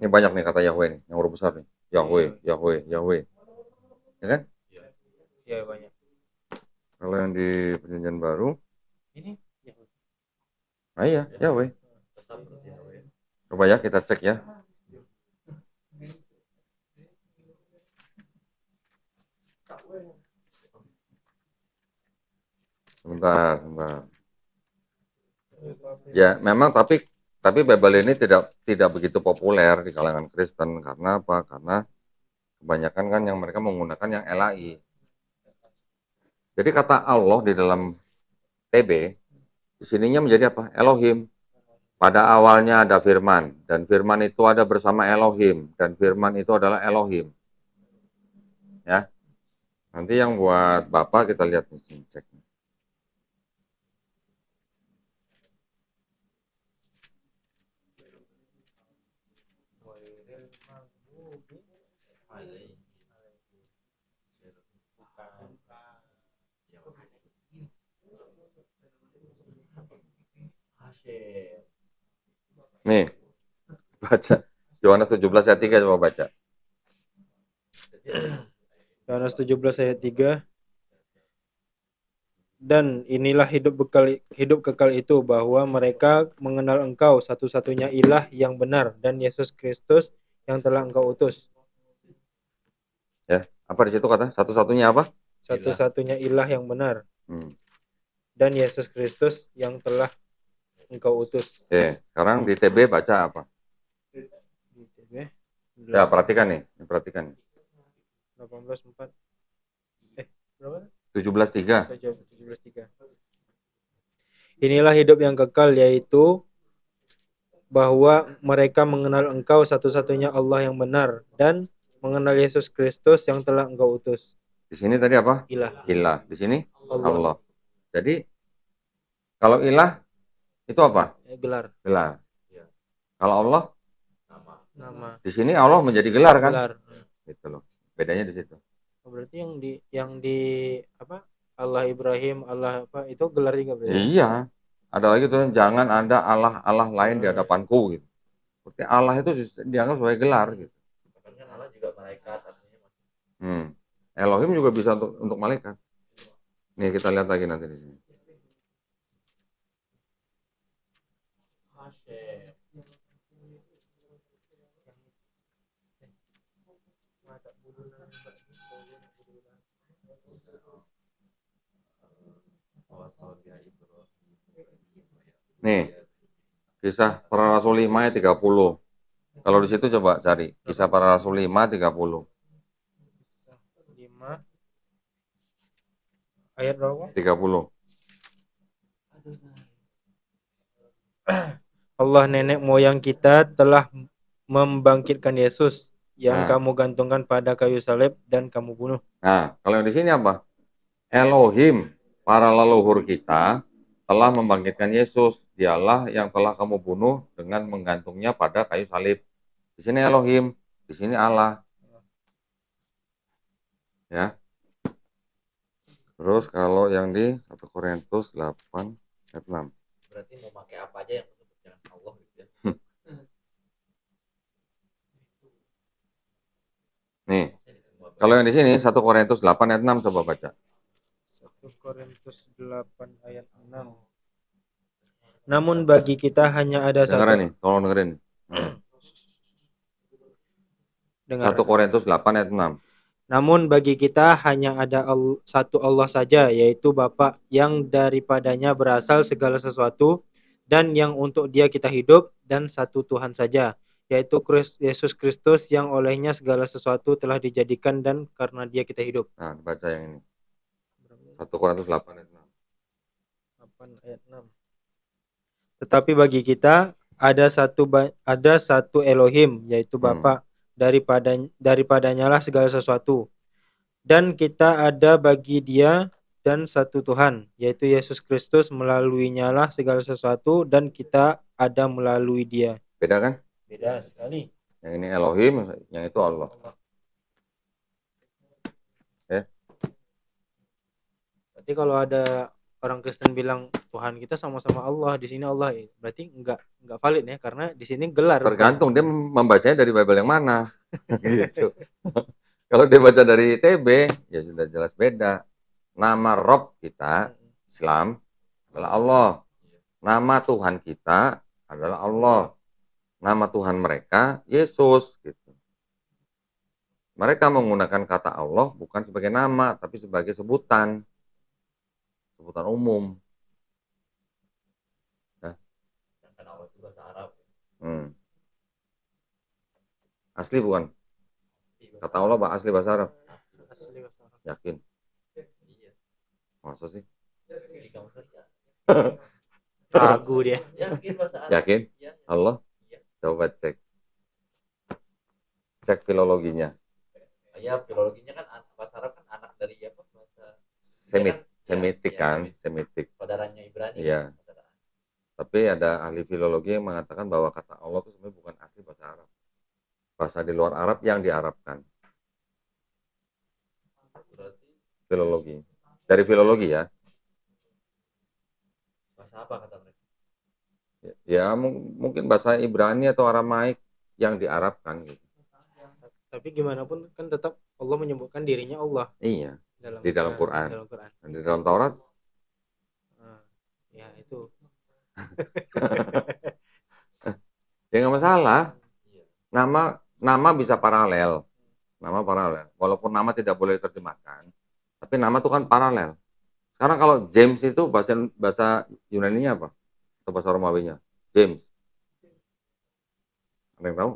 Ini banyak nih kata Yahweh nih, yang huruf besar nih. Yahweh. Ya kan? Iya banyak. Kalau yang di Perjanjian Baru, Ini ya. nah iya, Yahweh. Tetap Yahweh. Coba ya kita cek ya. Sebentar. Ya, memang tapi Bible ini tidak begitu populer di kalangan Kristen karena apa? Karena kebanyakan kan yang mereka menggunakan yang LAI. Jadi kata Allah di dalam TB di sininya menjadi apa? Elohim. Pada awalnya ada firman dan firman itu ada bersama Elohim dan firman itu adalah Elohim. Ya. Nanti yang buat Bapak kita lihat nih, cek. Nih, baca Yohanes 17 ayat 3, coba baca. Yohanes 17 ayat 3. Dan inilah hidup kekal itu, bahwa mereka mengenal Engkau satu-satunya ilah yang benar dan Yesus Kristus yang telah Engkau utus. Ya, apa di situ kata? Satu-satunya apa? Satu-satunya ilah yang benar dan Yesus Kristus yang telah Engkau utus. Oke, sekarang di TB baca apa? Ya, perhatikan nih. 18:4. Berapa? 17:3. 17:3. Inilah hidup yang kekal, yaitu bahwa mereka mengenal Engkau satu-satunya Allah yang benar dan mengenal Yesus Kristus yang telah Engkau utus. Di sini tadi apa? Ilah. Di sini Allah. Allah. Jadi kalau ilah itu apa? Gelar. Kalau Allah, Nama. di sini Allah menjadi gelar kan? Gelar. Gitu loh. Bedanya di situ. Berarti yang di apa? Allah Ibrahim, Allah apa? Itu gelar juga berarti. Iya. Ada lagi tuh, jangan ada Allah lain di hadapanku gitu. Berarti Allah itu dianggap sebagai gelar gitu. Kan Allah juga malaikat artinya. Elohim juga bisa untuk malaikat. Nih kita lihat lagi nanti di sini. Nih, Kisah Para Rasul 5 ayat 30. Kalau di situ coba cari Kisah Para Rasul 5 30. 5 ayat berapa? 30. Allah nenek moyang kita telah membangkitkan Yesus yang kamu gantungkan pada kayu salib dan kamu bunuh. Nah, kalau yang di sini apa? Elohim, para leluhur kita telah membangkitkan Yesus. Dialah yang telah kamu bunuh dengan menggantungnya pada kayu salib. Di sini Elohim, di sini Allah. Ya. Terus kalau yang di 1 Korintus 8 ayat 6. Berarti mau pakai apa aja yang menyebut dengan Allah gitu ya. Nih. Kalau yang di sini 1 Korintus 8 ayat 6 coba baca. 1 Korintus 8 ayat 6. Namun bagi kita hanya ada Dengeran satu. nih, tolong dengerin. 1 Korintus 8 ayat 6. Namun bagi kita hanya ada satu Allah saja, yaitu Bapa, yang daripadanya berasal segala sesuatu dan yang untuk Dia kita hidup, dan satu Tuhan saja, yaitu Yesus Kristus, yang olehnya segala sesuatu telah dijadikan dan karena Dia kita hidup. Nah, baca yang ini. 1 Korintus 8 ayat 6. 8 ayat 6. Tetapi bagi kita ada satu Elohim, yaitu Bapa, daripadanya lah segala sesuatu, dan kita ada bagi Dia, dan satu Tuhan, yaitu Yesus Kristus, melaluinya lah segala sesuatu, dan kita ada melalui Dia. Beda kan? Beda sekali. Yang ini Elohim, yang itu Allah. Berarti kalau ada orang Kristen bilang Tuhan kita sama-sama Allah, di sini Allah, berarti enggak valid ya, karena di sini gelar. Tergantung dia membacanya dari Bible yang mana. Gitu. Kalau dia baca dari TB, ya sudah jelas beda. Nama Rob kita, Islam, adalah Allah. Nama Tuhan kita adalah Allah. Nama Tuhan mereka, Yesus. Gitu. Mereka menggunakan kata Allah bukan sebagai nama, tapi sebagai sebutan. Sebutan umum. Nah. Asli bukan? Kata Allah asli bahasa Arab. Yakin? Masa sih? Ragu dia. Yakin? Allah? Coba cek. Cek filologinya. Ya, filologinya kan bahasa Arab kan anak dari apa? Bahasa Semitik kan, Semitik. Saudaranya Ibrani. Iya. Tapi ada ahli filologi yang mengatakan bahwa kata Allah itu sebenarnya bukan asli bahasa Arab. Bahasa di luar Arab yang diarabkan. Filologi. Dari filologi ya. Bahasa apa kata mereka? Ya mungkin bahasa Ibrani atau Aramaik yang diarabkan gitu. Tapi gimana pun kan tetap Allah menyebutkan dirinya Allah. Iya. Di dalam Quran. Dan di dalam Taurat. Ya itu. Ya nggak masalah. Nama bisa paralel. Nama paralel. Walaupun nama tidak boleh diterjemahkan, tapi nama itu kan paralel. Sekarang kalau James itu bahasa Yunani-nya apa? Atau bahasa Romawinya? James. Ada yang tahu?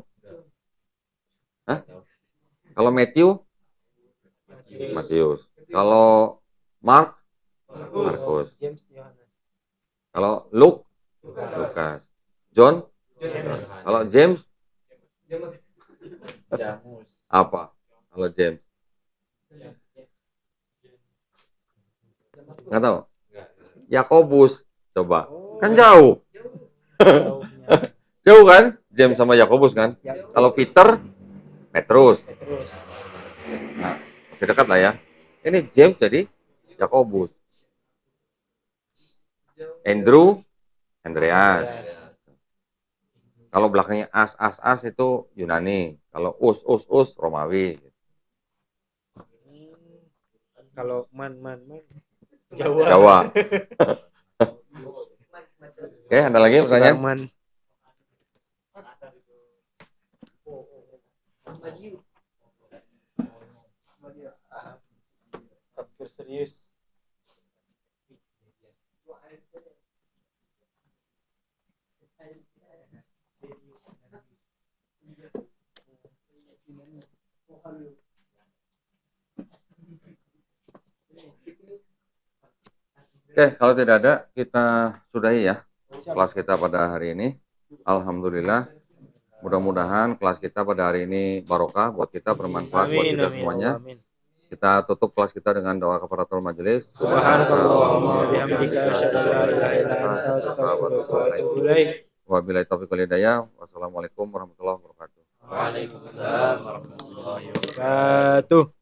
Hah? Kalau Matthew? Matius. Kalau Mark? Markus. Kalau Luke? Lukas. John? Kalau James? Apa? Kalau James? Nggak tahu? Yakobus. Coba. Kan jauh. Jauh kan? James sama Yakobus kan? Kalau Peter? Petrus. Nah, masih dekat lah ya. Ini James jadi Yakobus. Andrew? Andreas. Kalau belakangnya as itu Yunani. Kalau us Romawi. Kalau man Jawa. Jawa. Oke, ada lagi pertanyaan? Serius. Oke, kalau tidak ada, kita sudahi ya kelas kita pada hari ini. Alhamdulillah, mudah-mudahan kelas kita pada hari ini barokah buat kita, bermanfaat buat kita semuanya. Kita tutup kelas kita dengan doa kafaratul majelis. Subhanakallahumma wa bihamdika asyhadu an la ilaha illa anta astaghfiruka wa atubu ilaik. Wabillahi taufiq wal hidayah. Wassalamualaikum warahmatullahi wabarakatuh. Waalaikumsalam warahmatullahi wabarakatuh. Satu.